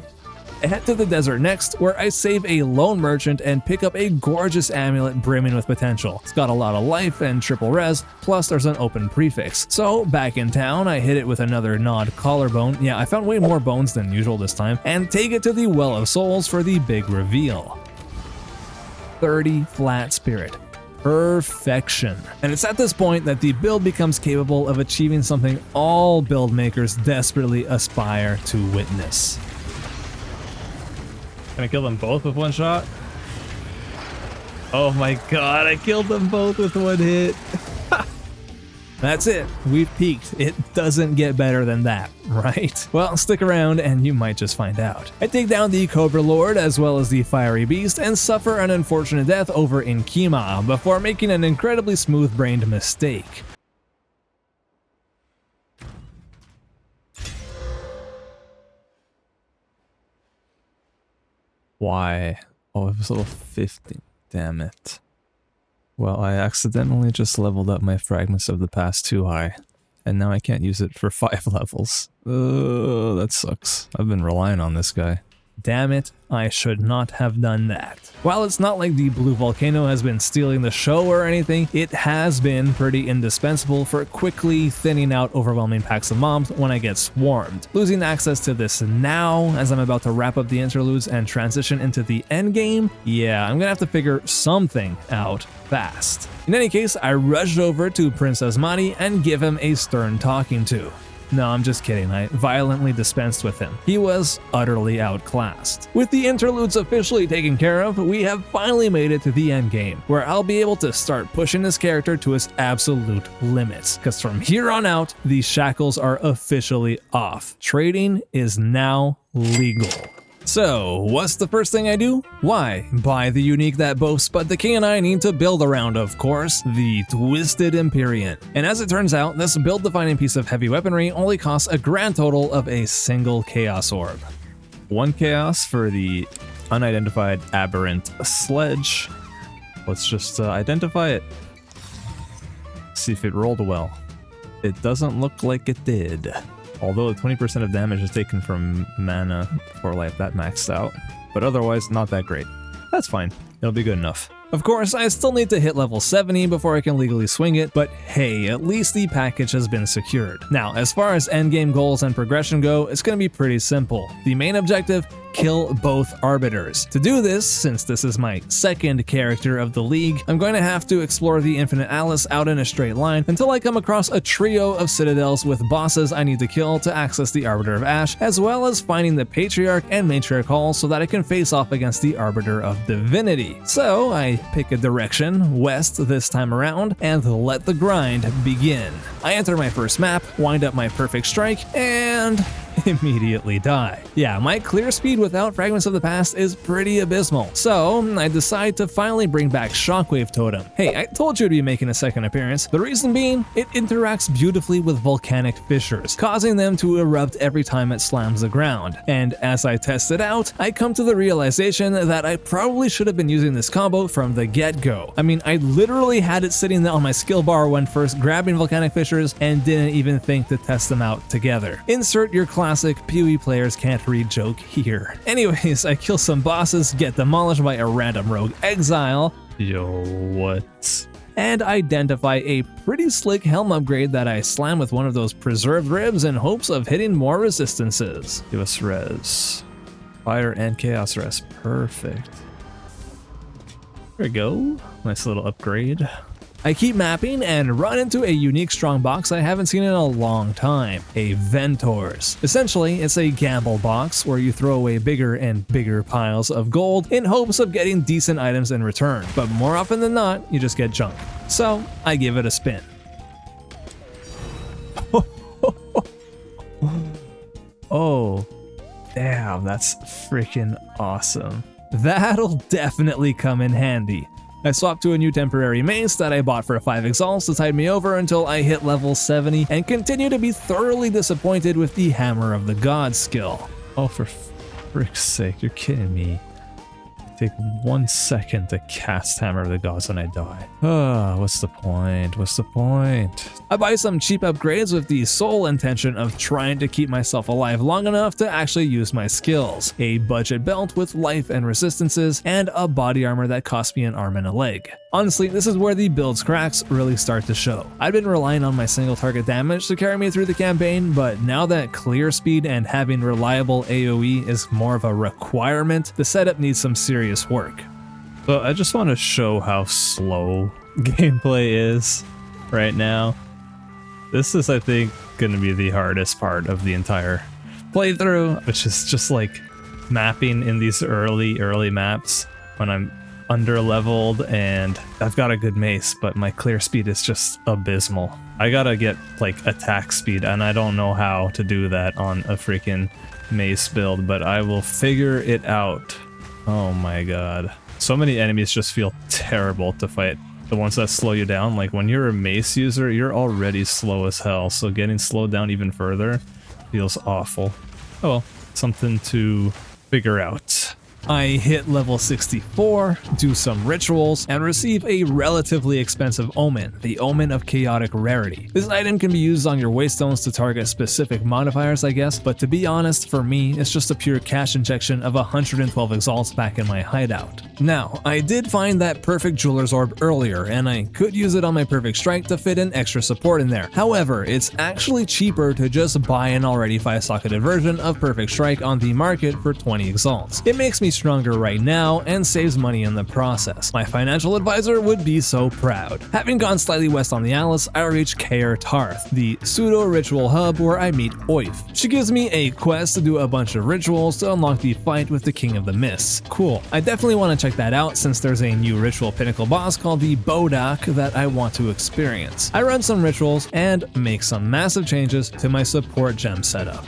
I head to the desert next, where I save a lone merchant and pick up a gorgeous amulet brimming with potential. It's got a lot of life and triple res, plus there's an open prefix. So back in town, I hit it with another Nod collarbone. Yeah, I found way more bones than usual this time, and take it to the Well of Souls for the big reveal. 30 flat spirit. Perfection. And it's at this point that the build becomes capable of achieving something all build makers desperately aspire to witness. Can I kill them both with one shot? Oh my god, I killed them both with one hit. That's it. We've peaked. It doesn't get better than that, right? Well, stick around and you might just find out. I take down the Cobra Lord as well as the Fiery Beast and suffer an unfortunate death over in Kima before making an incredibly smooth-brained mistake. Why? Oh, it was level 50. Damn it. Well, I accidentally just leveled up my Fragments of the Past too high, and now I can't use it for 5 levels. That sucks. I've been relying on this guy. Damn it, I should not have done that. While it's not like the Blue Volcano has been stealing the show or anything, it has been pretty indispensable for quickly thinning out overwhelming packs of mobs when I get swarmed. Losing access to this now, as I'm about to wrap up the interludes and transition into the endgame, yeah, I'm gonna have to figure something out fast. In any case, I rushed over to Princess Mari and give him a stern talking to. No, I'm just kidding. I violently dispensed with him. He was utterly outclassed. With the interludes officially taken care of, we have finally made it to the endgame, where I'll be able to start pushing this character to his absolute limits. Because from here on out, the shackles are officially off. Trading is now legal. So, what's the first thing I do? Why, buy the unique that both Spud the King and I need to build around, of course, the Twisted Empyrean. And as it turns out, this build-defining piece of heavy weaponry only costs a grand total of a single Chaos Orb. 1 Chaos for the unidentified aberrant sledge. Let's just identify it. See if it rolled well. It doesn't look like it did. Although 20% of damage is taken from mana for life, that maxed out. But otherwise, not that great. That's fine. It'll be good enough. Of course, I still need to hit level 70 before I can legally swing it, but hey, at least the package has been secured. Now, as far as endgame goals and progression go, it's gonna be pretty simple. The main objective, kill both arbiters. To do this, since this is my second character of the league, I'm going to have to explore the Infinite Atlas out in a straight line until I come across a trio of citadels with bosses I need to kill to access the Arbiter of Ash, as well as finding the Patriarch and Matriarch halls so that I can face off against the Arbiter of Divinity. So I pick a direction, west this time around, and let the grind begin. I enter my first map, wind up my perfect strike, and immediately die. Yeah, my clear speed without Fragments of the Past is pretty abysmal, so I decide to finally bring back Shockwave Totem. Hey, I told you to be making a second appearance. The reason being, it interacts beautifully with volcanic fissures, causing them to erupt every time it slams the ground. And as I test it out, I come to the realization that I probably should have been using this combo from the get-go. I mean, I literally had it sitting there on my skill bar when first grabbing volcanic fissures and didn't even think to test them out together. Insert your classic PoE players can't read joke here. Anyways, I kill some bosses, get demolished by a random rogue exile. Yo, what? And identify a pretty slick helm upgrade that I slam with one of those preserved ribs in hopes of hitting more resistances. Give us res. Fire and chaos res. Perfect. There we go. Nice little upgrade. I keep mapping and run into a unique strong box I haven't seen in a long time, a Ventors. Essentially, it's a gamble box where you throw away bigger and bigger piles of gold in hopes of getting decent items in return, but more often than not, you just get junk. So, I give it a spin. Oh, damn, that's freaking awesome. That'll definitely come in handy. I swapped to a new temporary mace that I bought for 5 exalts to tide me over until I hit level 70 and continue to be thoroughly disappointed with the Hammer of the Gods skill. Oh, for frick's sake, you're kidding me. Take 1 second to cast Hammer of the Gods and I die. What's the point? What's the point? I buy some cheap upgrades with the sole intention of trying to keep myself alive long enough to actually use my skills. A budget belt with life and resistances, and a body armor that cost me an arm and a leg. Honestly, this is where the build's cracks really start to show. I've been relying on my single target damage to carry me through the campaign, but now that clear speed and having reliable AoE is more of a requirement, the setup needs some serious work. So I just want to show how slow gameplay is right now. This is, I think, going to be the hardest part of the entire playthrough, which is just like mapping in these early maps when I'm under-leveled and I've got a good mace, but my clear speed is just abysmal. I gotta get like attack speed, and I don't know how to do that on a freaking mace build, but I will figure it out. Oh my god. So many enemies just feel terrible to fight. The ones that slow you down, like when you're a mace user, you're already slow as hell, so getting slowed down even further feels awful. Oh well, something to figure out. I hit level 64, do some rituals, and receive a relatively expensive omen, the Omen of Chaotic Rarity. This item can be used on your waystones to target specific modifiers, I guess, but to be honest, for me, it's just a pure cash injection of 112 exalts back in my hideout. Now, I did find that perfect Jeweler's Orb earlier, and I could use it on my perfect strike to fit in extra support in there. However, it's actually cheaper to just buy an already 5-socketed version of perfect strike on the market for 20 exalts. It makes me stronger right now and saves money in the process. My financial advisor would be so proud. Having gone slightly west on the Atlas, I reach Kaer Tarth, the pseudo-ritual hub where I meet Oif. She gives me a quest to do a bunch of rituals to unlock the fight with the King of the Mists. Cool. I definitely want to check that out since there's a new ritual pinnacle boss called the Bodak that I want to experience. I run some rituals and make some massive changes to my support gem setup.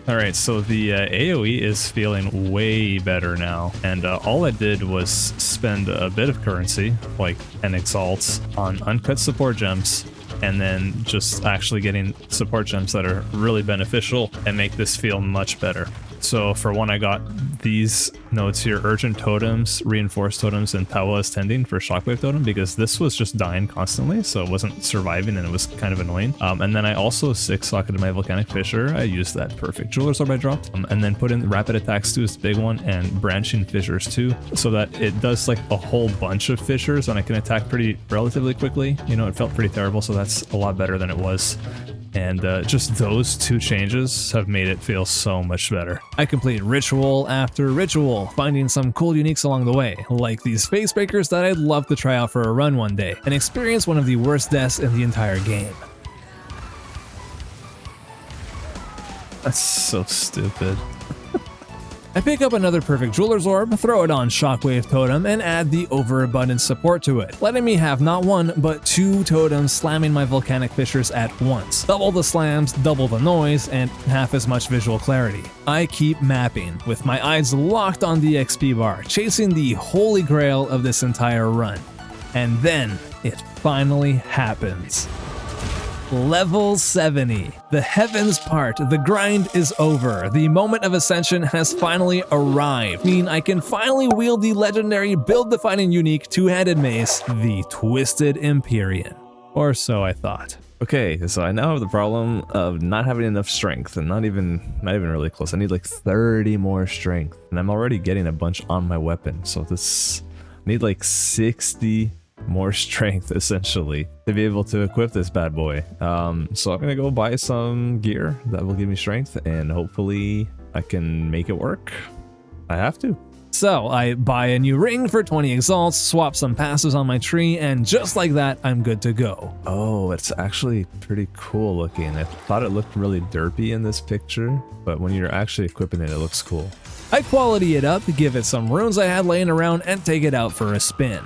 Alright, so the AoE is feeling way better now, and all I did was spend a bit of currency, like 10 exalts, on uncut support gems, and then just actually getting support gems that are really beneficial and make this feel much better. So for one, I got these notes here, Urgent Totems, Reinforced Totems, and PoE Ascending for Shockwave Totem, because this was just dying constantly, so it wasn't surviving and it was kind of annoying. And then I also 6-socketed my Volcanic Fissure. I used that perfect Jeweler's Orb I dropped, and then put in Rapid Attacks too is the big one, and Branching Fissures too, so that it does like a whole bunch of fissures and I can attack pretty relatively quickly. You know, it felt pretty terrible, so that's a lot better than it was. And just those two changes have made it feel so much better. I complete ritual after ritual, finding some cool uniques along the way, like these face breakers that I'd love to try out for a run one day, and experience one of the worst deaths in the entire game. That's so stupid. I pick up another perfect Jeweler's Orb, throw it on Shockwave Totem, and add the overabundant support to it, letting me have not one, but 2 totems slamming my Volcanic Fissures at once. Double the slams, double the noise, and half as much visual clarity. I keep mapping, with my eyes locked on the XP bar, chasing the holy grail of this entire run. And then, it finally happens. Level 70. The heavens part, the grind is over. The moment of ascension has finally arrived, meaning I can finally wield the legendary build-defining unique two-handed mace, the Twisted Empyrean. Or so I thought. Okay, so I now have the problem of not having enough strength, and not even really close. I need like 30 more strength, and I'm already getting a bunch on my weapon, so this I need like 60 more strength essentially to be able to equip this bad boy. So I'm gonna go buy some gear that will give me strength, and hopefully I can make it work. I have to. So I buy a new ring for 20 exalts, swap some passives on my tree, and just like that, I'm good to go. Oh, it's actually pretty cool looking. I thought it looked really derpy in this picture, but when you're actually equipping it, it looks cool. I quality it up, give it some runes I had laying around, and take it out for a spin.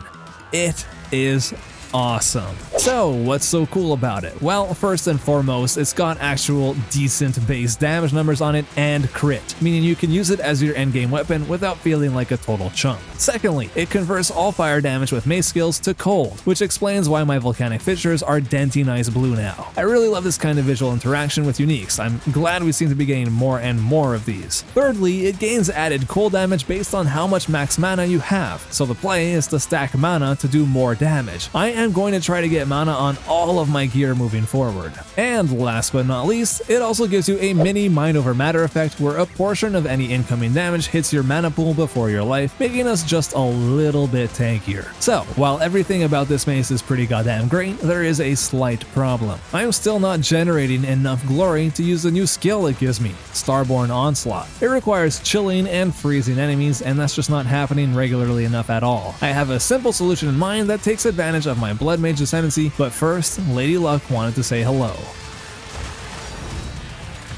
It is awesome. So what's so cool about it? Well, first and foremost, it's got actual decent base damage numbers on it and crit, meaning you can use it as your endgame weapon without feeling like a total chump. Secondly, it converts all fire damage with mace skills to cold, which explains why my Volcanic Fissures are denty nice blue now. I really love this kind of visual interaction with uniques. I'm glad we seem to be getting more and more of these. Thirdly, it gains added cold damage based on how much max mana you have, so the play is to stack mana to do more damage. I am going to try to get mana on all of my gear moving forward. And last but not least, it also gives you a mini Mind Over Matter effect where a portion of any incoming damage hits your mana pool before your life, making us just a little bit tankier. So, while everything about this mace is pretty goddamn great, there is a slight problem. I'm still not generating enough glory to use the new skill it gives me, Starborn Onslaught. It requires chilling and freezing enemies, and that's just not happening regularly enough at all. I have a simple solution in mind that takes advantage of my Blood Mage Ascendancy, but first, Lady Luck wanted to say hello.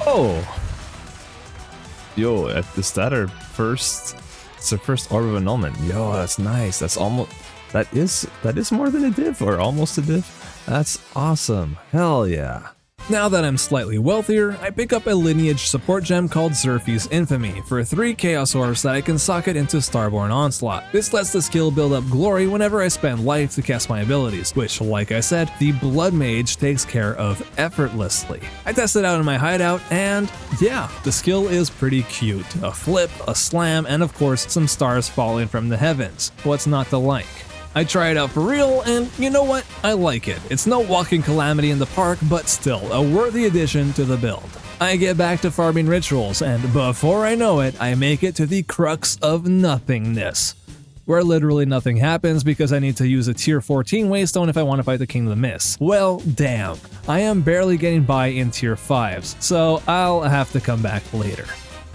Oh! Yo, is that our first... It's our first Orb of Annulment. Yo, that's nice. That's almost... That is more than a div, or almost a div. That's awesome. Hell yeah. Now that I'm slightly wealthier, I pick up a lineage support gem called Zerfie's Infamy for 3 Chaos Orbs that I can socket into Starborn Onslaught. This lets the skill build up glory whenever I spend life to cast my abilities, which, like I said, the Blood Mage takes care of effortlessly. I test it out in my hideout, and yeah, the skill is pretty cute. A flip, a slam, and of course some stars falling from the heavens. What's not to like? I try it out for real, and you know what? I like it. It's no walking calamity in the park, but still a worthy addition to the build. I get back to farming rituals, and before I know it, I make it to the crux of nothingness, where literally nothing happens because I need to use a tier 14 waystone if I want to fight the King of the Mist. Well, damn. I am barely getting by in tier 5s, so I'll have to come back later.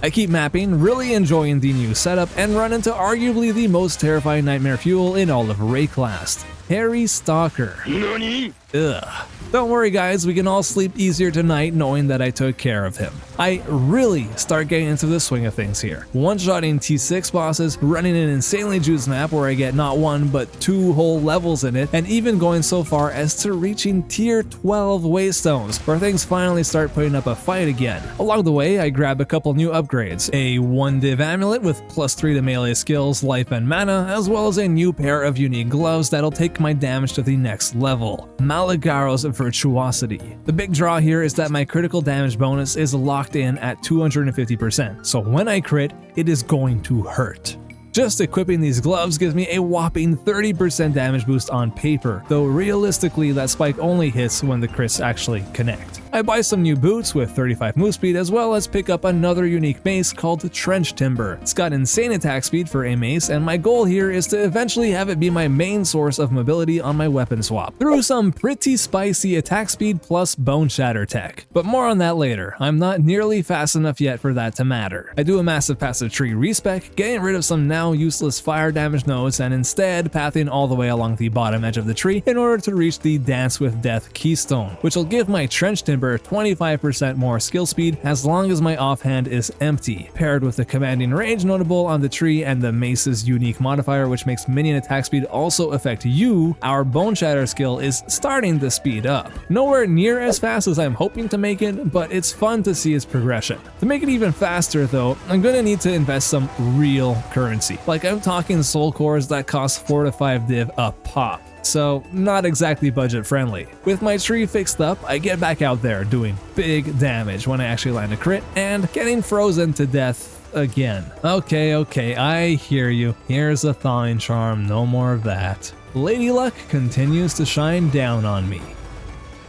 I keep mapping, really enjoying the new setup, and run into arguably the most terrifying nightmare fuel in all of Rayclast, Harry Stalker. NANI? Ugh. Don't worry guys, we can all sleep easier tonight knowing that I took care of him. I really start getting into the swing of things here. One-shotting T6 bosses, running an insanely juiced map where I get not 1 but 2 whole levels in it, and even going so far as to reaching tier 12 waystones, where things finally start putting up a fight again. Along the way, I grab a couple new upgrades, a 1-div amulet with +3 to melee skills, life, and mana, as well as a new pair of unique gloves that'll take my damage to the next level. Malagaro's virtuosity. The big draw here is that my critical damage bonus is locked in at 250%, so when I crit, it is going to hurt. Just equipping these gloves gives me a whopping 30% damage boost on paper, though realistically that spike only hits when the crits actually connect. I buy some new boots with 35 move speed as well as pick up another unique mace called Trench Timber. It's got insane attack speed for a mace, and my goal here is to eventually have it be my main source of mobility on my weapon swap, through some pretty spicy attack speed plus bone shatter tech. But more on that later, I'm not nearly fast enough yet for that to matter. I do a massive passive tree respec, getting rid of some now useless fire damage nodes and instead pathing all the way along the bottom edge of the tree in order to reach the Dance with Death keystone, which will give my Trench Timber 25% more skill speed as long as my offhand is empty, paired with the commanding range notable on the tree and the mace's unique modifier which makes minion attack speed also affect you. Our Bone Shatter skill is starting to speed up. Nowhere near as fast as I'm hoping to make it, but it's fun to see its progression. To make it even faster though, I'm gonna need to invest some real currency. Like I'm talking soul cores that cost 4 to 5 div a pop. So not exactly budget friendly. With my tree fixed up, I get back out there doing big damage when I actually land a crit and getting frozen to death again. Okay, I hear you. Here's a thawing charm, no more of that. Lady Luck continues to shine down on me.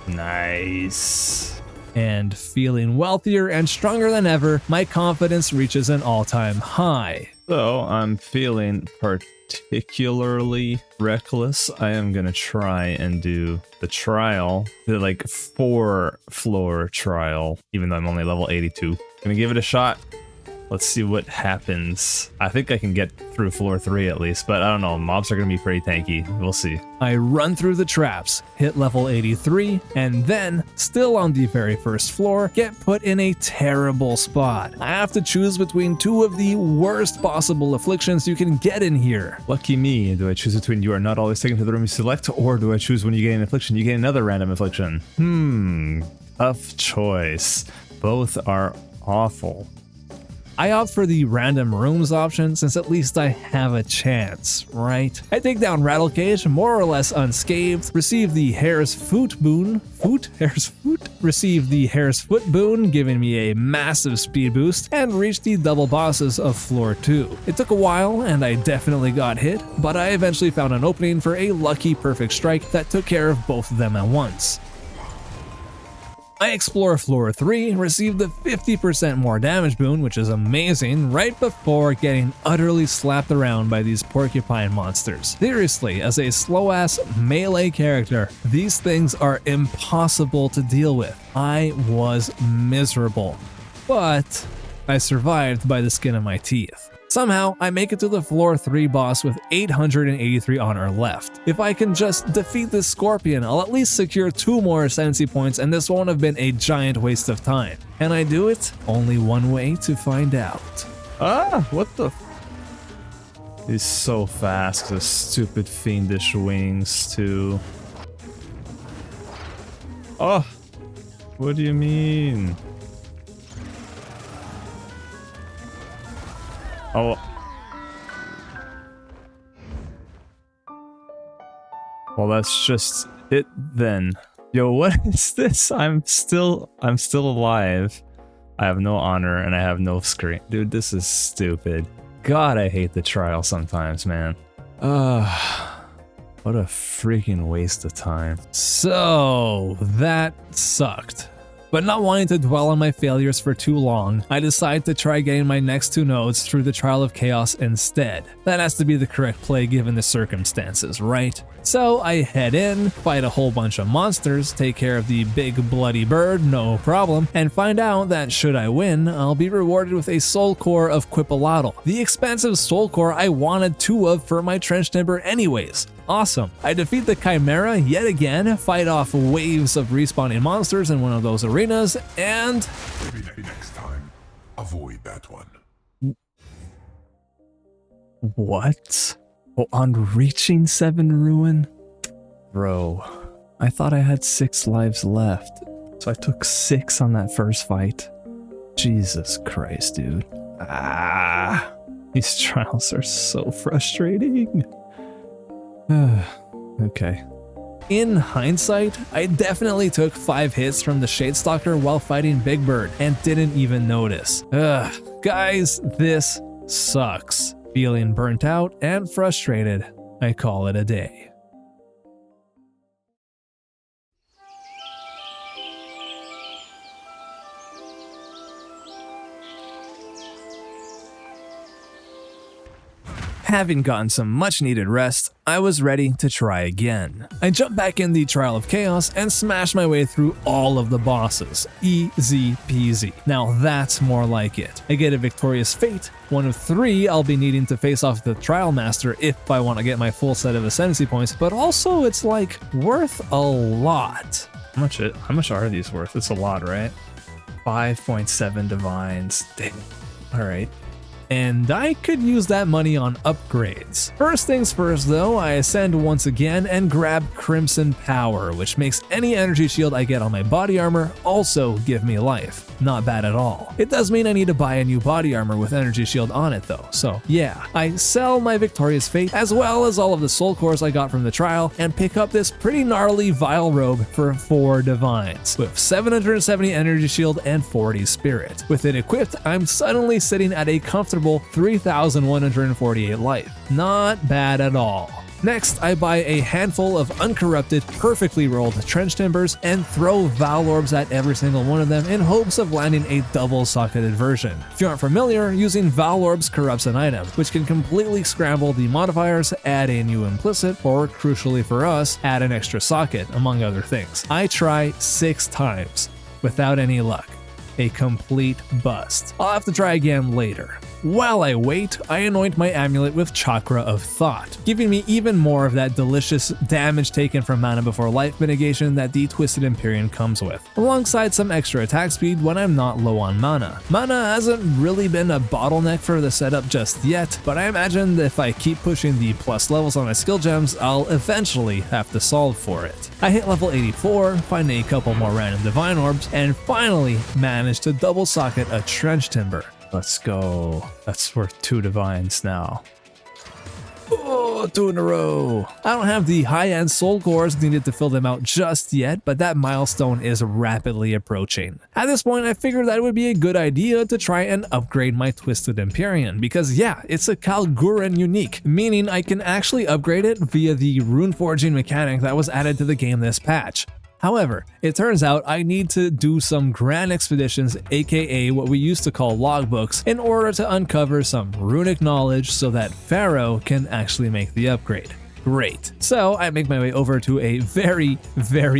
Nice. And feeling wealthier and stronger than ever, my confidence reaches an all-time high. So I'm feeling particularly reckless. I am gonna try and do the trial, the like 4-floor trial, even though I'm only level 82. Gonna give it a shot. Let's see what happens. I think I can get through floor 3 at least, but I don't know, mobs are gonna be pretty tanky. We'll see. I run through the traps, hit level 83, and then, still on the very first floor, get put in a terrible spot. I have to choose between 2 of the worst possible afflictions you can get in here. Lucky me. Do I choose between you are not always taken to the room you select, or do I choose when you gain an affliction, you gain another random affliction? Tough choice. Both are awful. I opt for the random rooms option since at least I have a chance, right? I take down Rattlecage more or less unscathed, receive the Hare's Foot boon, receive the Hare's Foot boon, giving me a massive speed boost, and reach the double bosses of floor 2. It took a while and I definitely got hit, but I eventually found an opening for a lucky perfect strike that took care of both of them at once. I explore floor 3, receive the 50% more damage boon, which is amazing, right before getting utterly slapped around by these porcupine monsters. Seriously, as a slow-ass melee character, these things are impossible to deal with. I was miserable, but I survived by the skin of my teeth. Somehow, I make it to the floor 3 boss with 883 honor left. If I can just defeat this scorpion, I'll at least secure 2 more ascendancy points and this won't have been a giant waste of time. Can I do it? Only one way to find out. What the? He's so fast, the stupid fiendish wings too. Oh, what do you mean? Oh. Well, that's just it then. Yo, what is this? I'm still alive. I have no honor and I have no screen. Dude, this is stupid. God, I hate the trial sometimes, man. What a freaking waste of time. So, that sucked. But not wanting to dwell on my failures for too long, I decide to try getting my next 2 nodes through the Trial of Chaos instead. That has to be the correct play given the circumstances, right? So I head in, fight a whole bunch of monsters, take care of the big bloody bird, no problem, and find out that should I win, I'll be rewarded with a soul core of Quipolatal, the expensive soul core I wanted 2 of for my Trench Timber anyways. Awesome. I defeat the Chimera yet again, fight off waves of respawning monsters in one of those arenas, and... Maybe next time, avoid that one. What? Oh, on reaching 7 ruin? Bro, I thought I had 6 lives left, so I took 6 on that first fight. Jesus Christ, dude. These trials are so frustrating. Okay. In hindsight, I definitely took 5 hits from the Shadestalker while fighting Big Bird and didn't even notice. Ugh, guys, this sucks. Feeling burnt out and frustrated, I call it a day. Having gotten some much needed rest, I was ready to try again. I jumped back in the Trial of Chaos and smashed my way through all of the bosses. Easy peasy. Now that's more like it. I get a Victorious Fate, one of 3 I'll be needing to face off the Trial Master if I want to get my full set of Ascendancy points, but also it's like worth a lot. How much are these worth? It's a lot, right? 5.7 divines. Dang. All right. And I could use that money on upgrades. First things first though, I ascend once again and grab Crimson Power, which makes any energy shield I get on my body armor also give me life. Not bad at all. It does mean I need to buy a new body armor with energy shield on it though, so yeah. I sell my Victorious Fate as well as all of the soul cores I got from the trial and pick up this pretty gnarly Vile Robe for 4 divines, with 770 energy shield and 40 spirit. With it equipped, I'm suddenly sitting at a comfortable 3,148 life. Not bad at all. Next, I buy a handful of uncorrupted, perfectly rolled trench timbers and throw Val Orbs at every single one of them in hopes of landing a double-socketed version. If you aren't familiar, using Val Orbs corrupts an item, which can completely scramble the modifiers, add a new implicit, or crucially for us, add an extra socket, among other things. I try 6 times, without any luck. A complete bust. I'll have to try again later. While I wait, I anoint my amulet with Chakra of Thought, giving me even more of that delicious damage taken from mana before life mitigation that the Twisted Empyrean comes with, alongside some extra attack speed when I'm not low on mana. Mana hasn't really been a bottleneck for the setup just yet, but I imagine that if I keep pushing the plus levels on my skill gems, I'll eventually have to solve for it. I hit level 84, find a couple more random Divine Orbs, and finally manage to double socket a Trench Timber. Let's go. That's worth 2 divines now. Oh, 2 in a row. I don't have the high-end soul cores needed to fill them out just yet, but that milestone is rapidly approaching. At this point, I figured that it would be a good idea to try and upgrade my Twisted Empyrean, because yeah, it's a Kalguran unique, meaning I can actually upgrade it via the rune forging mechanic that was added to the game this patch. However, it turns out I need to do some grand expeditions, aka what we used to call logbooks, in order to uncover some runic knowledge so that Pharaoh can actually make the upgrade. Great. So I make my way over to a very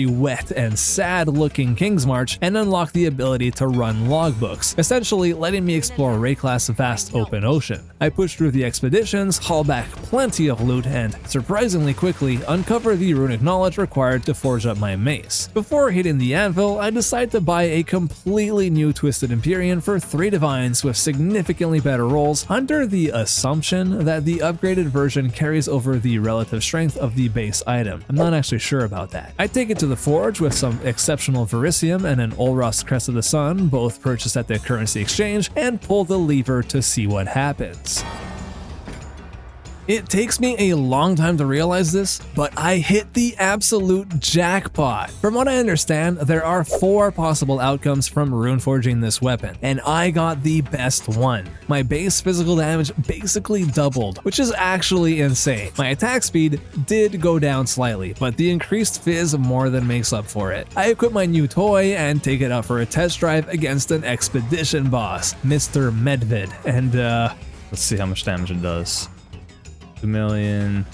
wet and sad looking King's March and unlock the ability to run logbooks, essentially letting me explore Rayclass' vast open ocean. I push through the expeditions, haul back plenty of loot, and surprisingly quickly uncover the runic knowledge required to forge up my mace. Before hitting the anvil, I decide to buy a completely new Twisted Empyrean for 3 divines with significantly better rolls, under the assumption that the upgraded version carries over the relative strength of the base item. I'm not actually sure about that. I take it to the forge with some exceptional Verisium and an Olros Crest of the Sun, both purchased at the currency exchange, and pull the lever to see what happens. It takes me a long time to realize this, but I hit the absolute jackpot. From what I understand, there are 4 possible outcomes from runeforging this weapon, and I got the best one. My base physical damage basically doubled, which is actually insane. My attack speed did go down slightly, but the increased fizz more than makes up for it. I equip my new toy and take it out for a test drive against an expedition boss, Mr. Medved, and Let's see how much damage it does. 2 million,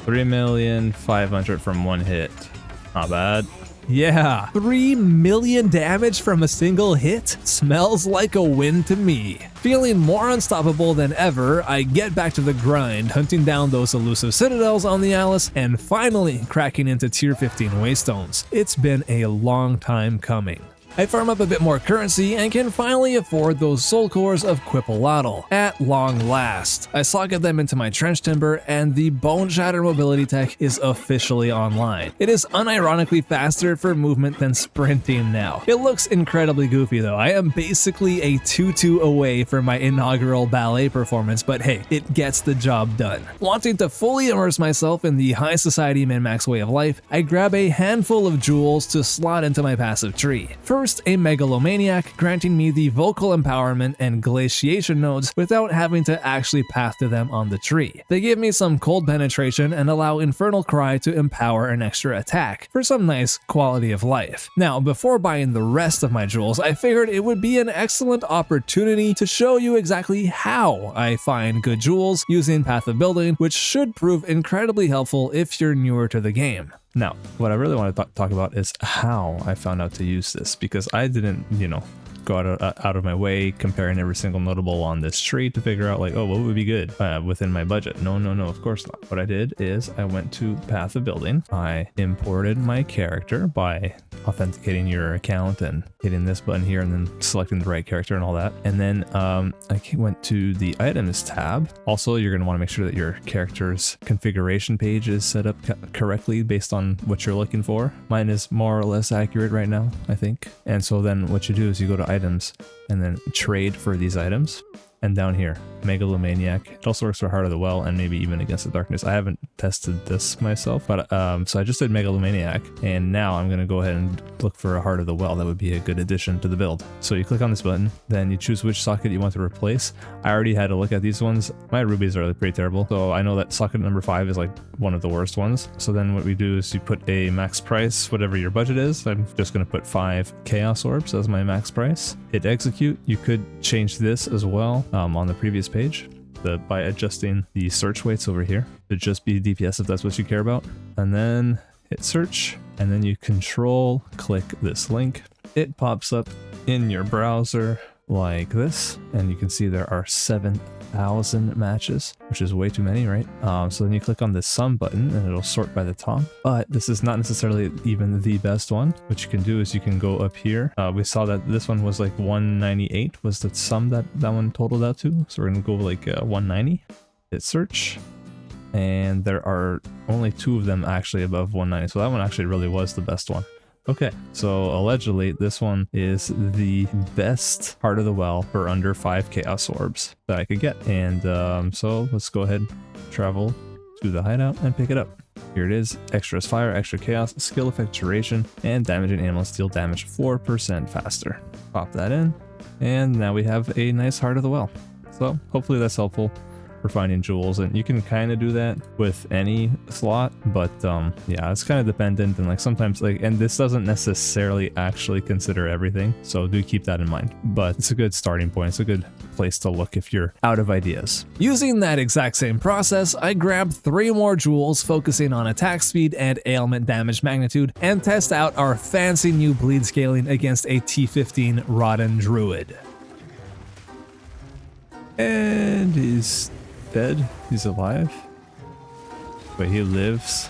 3,500,000 from 1 hit. Not bad. Yeah, 3 million damage from a single hit? Smells like a win to me. Feeling more unstoppable than ever, I get back to the grind, hunting down those elusive citadels on the Alice, and finally cracking into tier 15 waystones. It's been a long time coming. I farm up a bit more currency and can finally afford those soul cores of Quippaladdle. At long last, I socket them into my trench timber and the Bone Shatter mobility tech is officially online. It is unironically faster for movement than sprinting now. It looks incredibly goofy though. I am basically a tutu away from my inaugural ballet performance, but hey, it gets the job done. Wanting to fully immerse myself in the high society min-max way of life, I grab a handful of jewels to slot into my passive tree. First, a megalomaniac, granting me the vocal empowerment and glaciation nodes without having to actually path to them on the tree. They give me some cold penetration and allow Infernal Cry to empower an extra attack for some nice quality of life. Now, before buying the rest of my jewels, I figured it would be an excellent opportunity to show you exactly how I find good jewels using Path of Building, which should prove incredibly helpful if you're newer to the game. Now, what I really want to talk about is how I found out to use this, because I didn't, go out of my way comparing every single notable on this tree to figure out like, oh, what would be good within my budget. No, of course not. What I did is I went to Path of Building. I imported my character by authenticating your account and hitting this button here and then selecting the right character and all that. And then I went to the items tab. Also, you're going to want to make sure that your character's configuration page is set up correctly based on what you're looking for. Mine is more or less accurate right now, I think. And so then what you do is you go to items and then trade for these items. And down here, Megalomaniac. It also works for Heart of the Well and maybe even Against the Darkness. I haven't tested this myself, but so I just did Megalomaniac, and now I'm going to go ahead and look for a Heart of the Well. That would be a good addition to the build. So you click on this button, then you choose which socket you want to replace. I already had a look at these ones. My rubies are pretty terrible, so I know that socket number 5 is like one of the worst ones. So then what we do is you put a max price, whatever your budget is. I'm just going to put 5 Chaos Orbs as my max price. Hit execute. You could change this as well on the previous page by adjusting the search weights over here to just be DPS if that's what you care about. And then hit search, and then you control click this link. It pops up in your browser like this, and you can see there are 7,000 matches, which is way too many, right? So then you click on the sum button and it'll sort by the top, but this is not necessarily even the best one. What you can do is you can go up here. We saw that this one was like 198 was the sum that one totaled out to. So we're gonna go like 190, hit search, and there are only 2 of them actually above 190. So that one actually really was the best one. Okay, so allegedly this one is the best Heart of the Well for under 5 Chaos Orbs that I could get. And so let's go ahead, travel to the hideout and pick it up. Here it is, extras fire, extra chaos, skill effect duration, and damaging animals deal damage 4% faster. Pop that in, and now we have a nice Heart of the Well. So hopefully that's helpful for finding jewels, and you can kind of do that with any slot, but yeah, it's kind of dependent, and like sometimes and this doesn't necessarily actually consider everything, so do keep that in mind. But it's a good starting point. It's a good place to look if you're out of ideas. Using that exact same process, I grab 3 more jewels focusing on attack speed and ailment damage magnitude, and test out our fancy new bleed scaling against a T15 Rotten Druid. And he's dead. He's alive. Wait, he lives?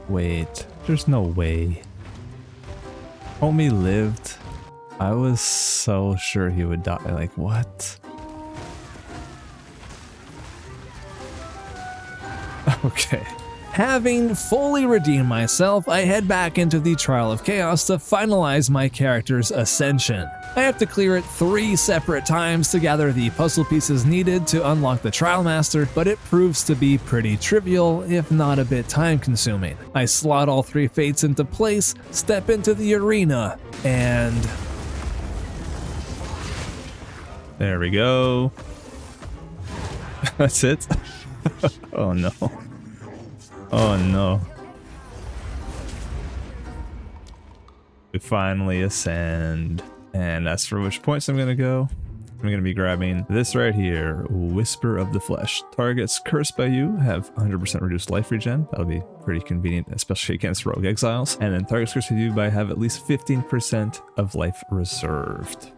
Wait, there's no way. Homie lived. I was so sure he would die. Like, what? Okay. Having fully redeemed myself, I head back into the Trial of Chaos to finalize my character's ascension. I have to clear it 3 separate times to gather the puzzle pieces needed to unlock the Trial Master, but it proves to be pretty trivial, if not a bit time consuming. I slot all 3 fates into place, step into the arena, and... there we go. That's it. Oh no. Oh no. We finally ascend. And as for which points I'm going to go, I'm going to be grabbing this right here, Whisper of the Flesh. Targets cursed by you have 100% reduced life regen. That'll be pretty convenient, especially against rogue exiles. And then targets cursed by you by have at least 15% of life reserved.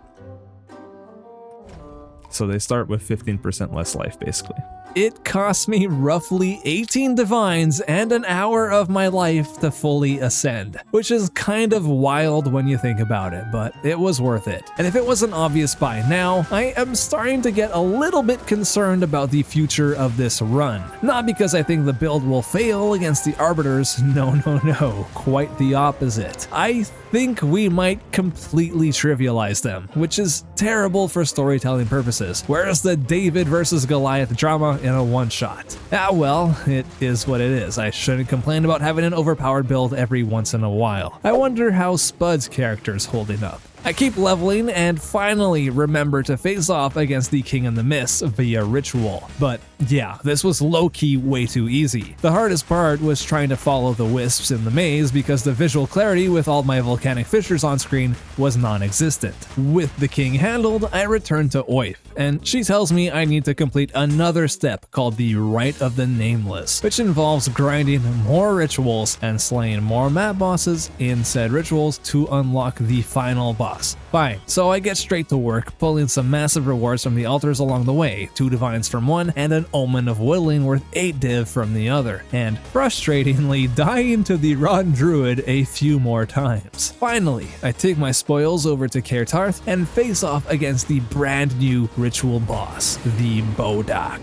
So they start with 15% less life, basically. it cost me roughly 18 divines and an hour of my life to fully ascend, which is kind of wild when you think about it, but it was worth it. And if it wasn't obvious by now, I am starting to get a little bit concerned about the future of this run. Not because I think the build will fail against the Arbiters, no, quite the opposite. I think we might completely trivialize them, which is terrible for storytelling purposes. Where's the David versus Goliath drama in a one-shot? Ah well, it is what it is. I shouldn't complain about having an overpowered build every once in a while. I wonder how Spud's character's holding up. I keep leveling and finally remember to face off against the King in the Mist via ritual. But yeah, this was low-key way too easy. The hardest part was trying to follow the wisps in the maze because the visual clarity with all my volcanic fissures on screen was non-existent. With the king handled, I returned to Oif, and she tells me I need to complete another step called the Rite of the Nameless, which involves grinding more rituals and slaying more map bosses in said rituals to unlock the final boss. Fine, so I get straight to work, pulling some massive rewards from the altars along the way, 2 divines from one and an omen of whittling worth 8 div from the other, and frustratingly dying to the Ron Druid a few more times. Finally, I take my spoils over to Kaer Tarth and face off against the brand new ritual boss, the Bodak.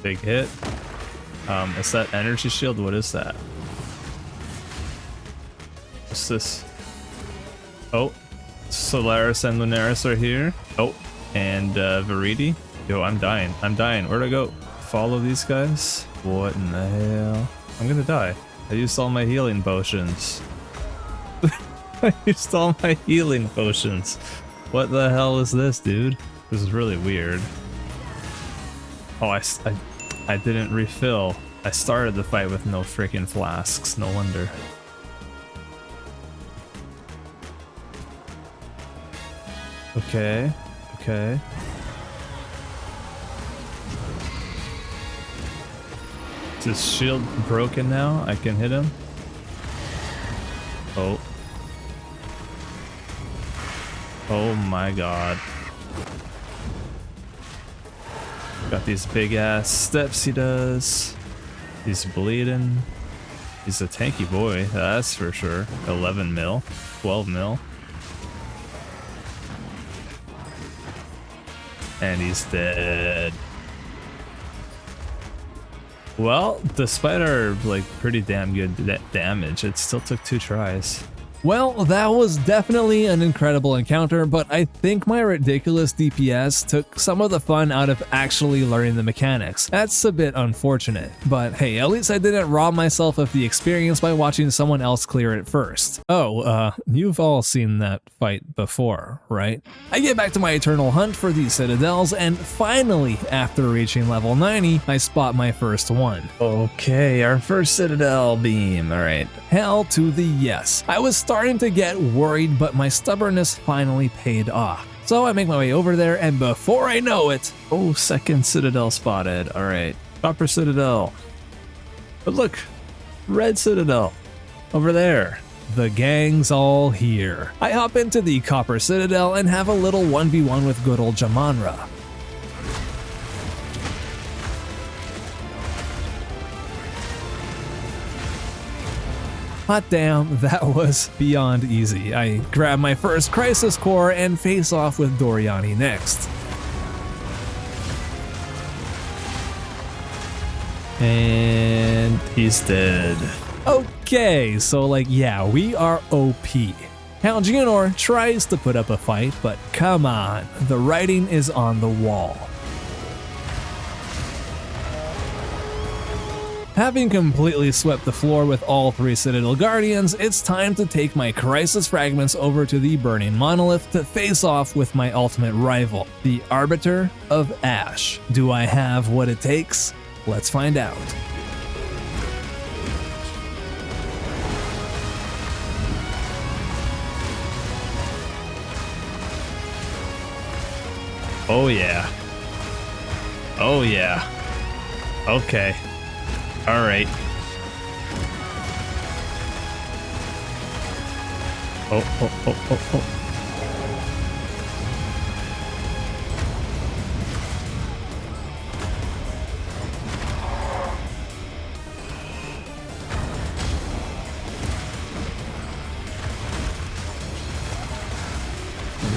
Big hit. Is that energy shield? What is that? What's this? Oh, Solaris and Lunaris are here. Oh, and Viridi. Yo, I'm dying. Where'd I go? Follow these guys? What in the hell? I'm gonna die. I used all my healing potions. I used all my healing potions. What the hell is this, dude? This is really weird. Oh, I didn't refill. I started the fight with no freaking flasks. No wonder. Okay. Is his shield broken now? I can hit him. Oh. Oh my god. Got these big ass steps he does. He's bleeding. He's a tanky boy, that's for sure. 11 mil, 12 mil. And he's dead. Well, despite our pretty damn good damage, it still took 2 tries. Well, that was definitely an incredible encounter, but I think my ridiculous DPS took some of the fun out of actually learning the mechanics. That's a bit unfortunate, but hey, at least I didn't rob myself of the experience by watching someone else clear it first. Oh, you've all seen that fight before, right? I get back to my eternal hunt for these citadels, and finally, after reaching level 90, I spot my first one. Okay, our first citadel beam, alright. Hell to the yes. I was starting to get worried, but my stubbornness finally paid off. So I make my way over there, and before I know it... Oh, second citadel spotted. Alright. Copper citadel. But look, red citadel. Over there. The gang's all here. I hop into the Copper Citadel and have a little 1v1 with good old Jamanra. Hot damn, that was beyond easy. I grab my first Crisis Core and face off with Doriani next. And he's dead. Okay, so yeah, we are OP. Count Junor tries to put up a fight, but come on, the writing is on the wall. Having completely swept the floor with all 3 Citadel Guardians, it's time to take my Crisis Fragments over to the Burning Monolith to face off with my ultimate rival, the Arbiter of Ash. Do I have what it takes? Let's find out. Oh yeah. Oh yeah. Okay. Alright. Oh.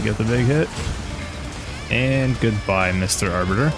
get the big hit. And goodbye, Mr. Arbiter.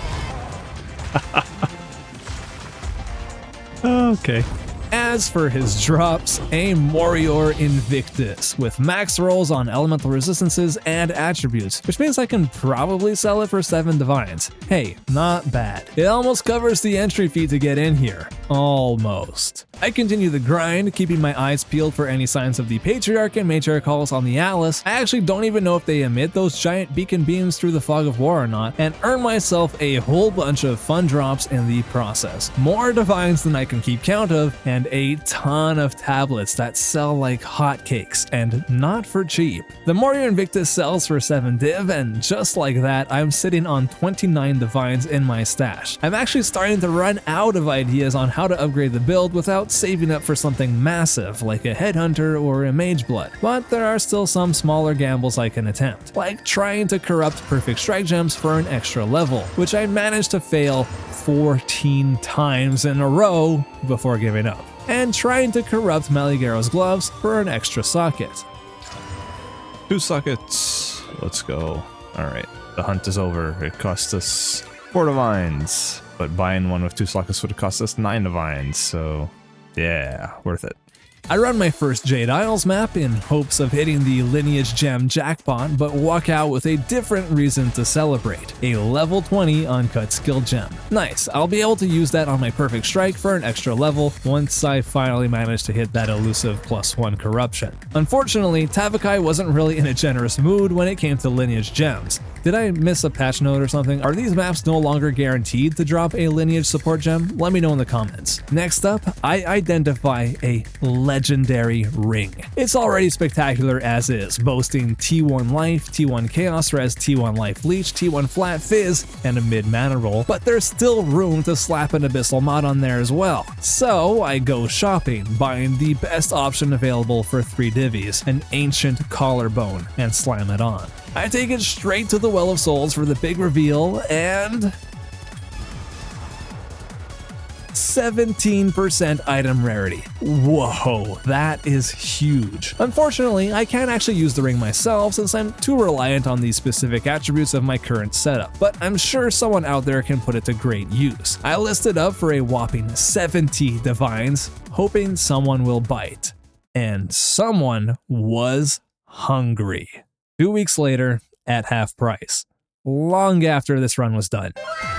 Okay. As for his drops, a Morior Invictus with max rolls on elemental resistances and attributes, which means I can probably sell it for 7 divines. Hey, not bad. It almost covers the entry fee to get in here. Almost. I continue the grind, keeping my eyes peeled for any signs of the Patriarch and Matriarch calls on the Atlas. I actually don't even know if they emit those giant beacon beams through the fog of war or not, and earn myself a whole bunch of fun drops in the process. More divines than I can keep count of, and a ton of tablets that sell like hotcakes, and not for cheap. The Morior Invictus sells for 7 div, and just like that, I'm sitting on 29 divines in my stash. I'm actually starting to run out of ideas on how to upgrade the build without saving up for something massive like a Headhunter or a Mageblood, but there are still some smaller gambles I can attempt, like trying to corrupt Perfect Strike Gems for an extra level, which I managed to fail 14 times in a row before giving up, and trying to corrupt Maligaro's gloves for an extra socket. 2 sockets. Let's go. Alright, the hunt is over. It cost us 4 divines, but buying one with 2 sockets would have cost us 9 divines, so yeah, worth it. I run my first Jade Isles map in hopes of hitting the Lineage Gem jackpot, but walk out with a different reason to celebrate: a level 20 uncut skill gem. Nice, I'll be able to use that on my Perfect Strike for an extra level once I finally manage to hit that elusive +1 corruption. Unfortunately, Tavakai wasn't really in a generous mood when it came to Lineage Gems. Did I miss a patch note or something? Are these maps no longer guaranteed to drop a Lineage support gem? Let me know in the comments. Next up, I identify a legendary ring. It's already spectacular as is, boasting T1 life, T1 chaos res, T1 life leech, T1 flat fizz, and a mid mana roll, but there's still room to slap an abyssal mod on there as well. So I go shopping, buying the best option available for 3 divvies, an ancient collarbone, and slam it on. I take it straight to the Well of Souls for the big reveal, and 17% item rarity. Whoa, that is huge. Unfortunately, I can't actually use the ring myself since I'm too reliant on the specific attributes of my current setup, but I'm sure someone out there can put it to great use. I listed up for a whopping 70 divines, hoping someone will bite. And someone was hungry. 2 weeks later, at half price. Long after this run was done.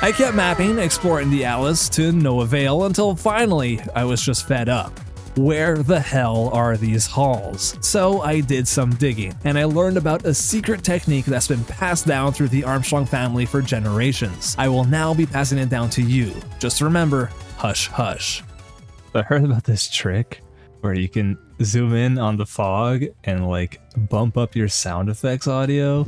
I kept mapping, exploring the Atlas to no avail until finally I was just fed up. Where the hell are these halls? So I did some digging, and I learned about a secret technique that's been passed down through the Armstrong family for generations. I will now be passing it down to you. Just remember, hush hush. I heard about this trick where you can zoom in on the fog and like bump up your sound effects audio,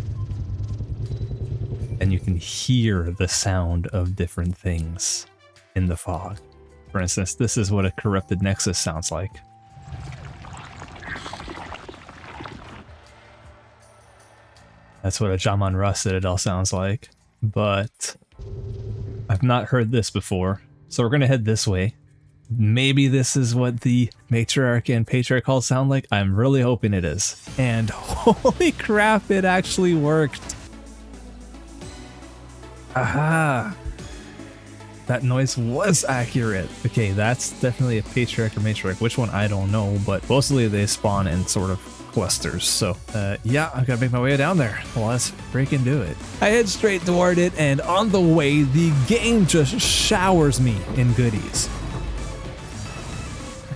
and you can hear the sound of different things in the fog. For instance, this is what a corrupted Nexus sounds like. That's what a Jaman Ra Citadel sounds like, but I've not heard this before, so we're gonna head this way. Maybe this is what the Matriarch and Patriarch calls sound like. I'm really hoping it is. And holy crap, it actually worked. Aha! That noise was accurate. Okay, that's definitely a Patriarch or Matriarch. Which one, I don't know, but mostly they spawn in sort of clusters. So, yeah, I've got to make my way down there. Well, let's freaking do it. I head straight toward it, and on the way, the game just showers me in goodies.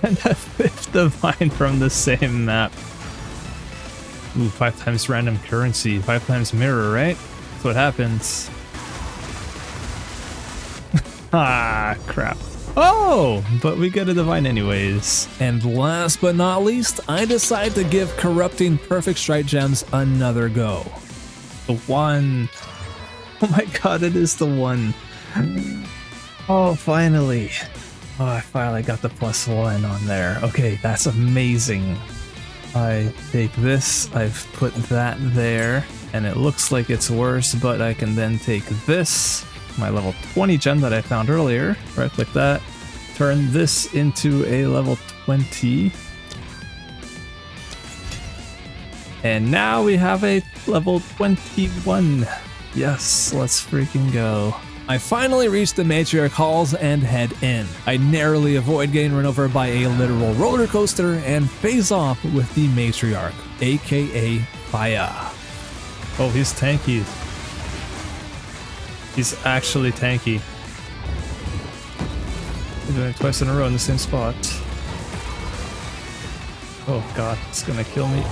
And a 5th divine from the same map. Ooh, 5 times random currency, 5 times mirror, right? That's what happens. Ah, crap. Oh, but we get a divine anyways. And last but not least, I decide to give corrupting Perfect Strike Gems another go. The one. Oh my god, it is the one. Oh, finally. Oh, I finally got the +1 on there. Okay, that's amazing. I take this, I've put that there, and it looks like it's worse, but I can then take this, my level 20 gem that I found earlier, right click that, turn this into a level 20, And now we have a level 21. Yes, let's freaking go. I finally reach the matriarch halls and head in. I narrowly avoid getting run over by a literal roller coaster and phase off with the matriarch, aka Phrecia. Oh, he's tanky. He's actually tanky. He's doing it twice in a row in the same spot. Oh god, it's gonna kill me.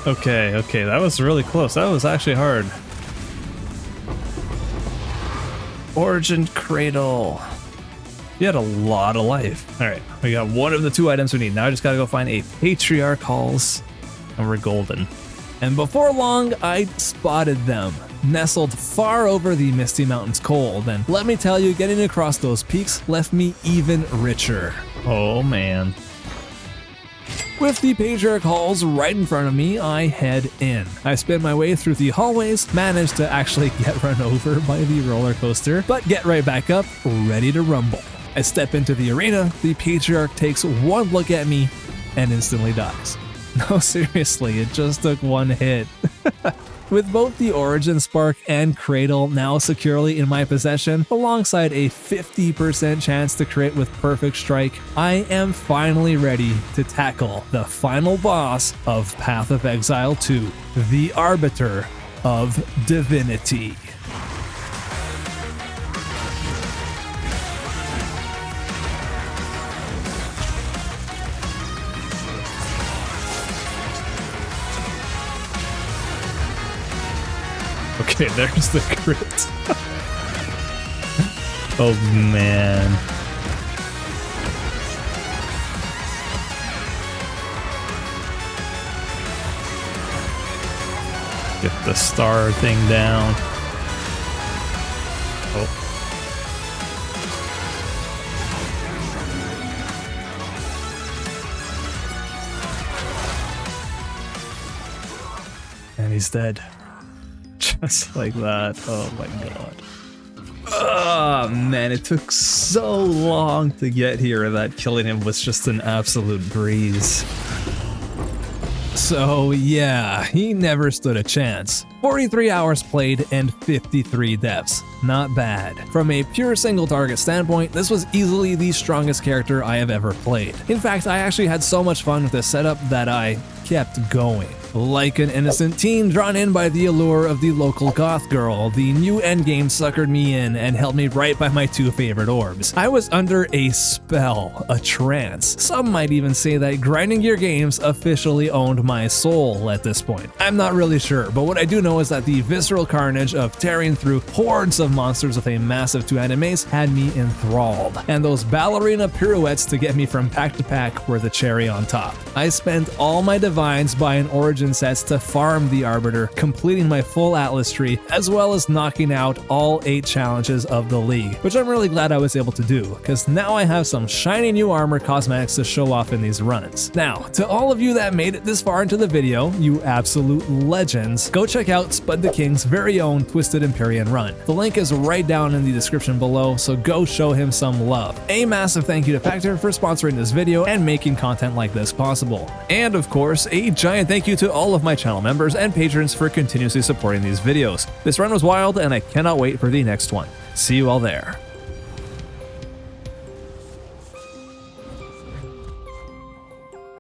Okay, that was really close. That was actually hard. Origin Cradle. You had a lot of life. All right, we got one of the 2 items we need. Now I just gotta go find a Patriarch Halls, and we're golden. And before long, I spotted them, nestled far over the Misty Mountains cold. And let me tell you, getting across those peaks left me even richer. Oh man. With the Patriarch Halls right in front of me, I head in. I spin my way through the hallways, manage to actually get run over by the roller coaster, but get right back up, ready to rumble. I step into the arena, the Patriarch takes one look at me and instantly dies. No, seriously, it just took one hit. With both the Origin Spark and Cradle now securely in my possession, alongside a 50% chance to crit with Perfect Strike, I am finally ready to tackle the final boss of Path of Exile 2, the Arbiter of Divinity. Okay, there's the crit. Oh man. Get the star thing down. Oh. And he's dead. Just like that. Oh my god. Oh man, it took so long to get here that killing him was just an absolute breeze. So yeah, he never stood a chance. 43 hours played and 53 deaths. Not bad. From a pure single target standpoint, this was easily the strongest character I have ever played. In fact, I actually had so much fun with this setup that I kept going. Like an innocent teen drawn in by the allure of the local goth girl, the new endgame suckered me in and held me right by my 2 favorite orbs. I was under a spell, a trance. Some might even say that grinding gear games officially owned my soul at this point. I'm not really sure, but what I do know is that the visceral carnage of tearing through hordes of monsters with a massive 2-handed mace had me enthralled, and those ballerina pirouettes to get me from pack to pack were the cherry on top. I spent all my divines buying origin sets to farm the Arbiter, completing my full Atlas tree, as well as knocking out all 8 challenges of the League, which I'm really glad I was able to do, because now I have some shiny new armor cosmetics to show off in these runs. Now, to all of you that made it this far into the video, you absolute legends, go check out Spud the King's very own Twisted Empyrean run. The link is right down in the description below, so go show him some love. A massive thank you to Factor for sponsoring this video and making content like this possible. And of course, a giant thank you to all of my channel members and patrons for continuously supporting these videos. This run was wild and I cannot wait for the next one. See you all there.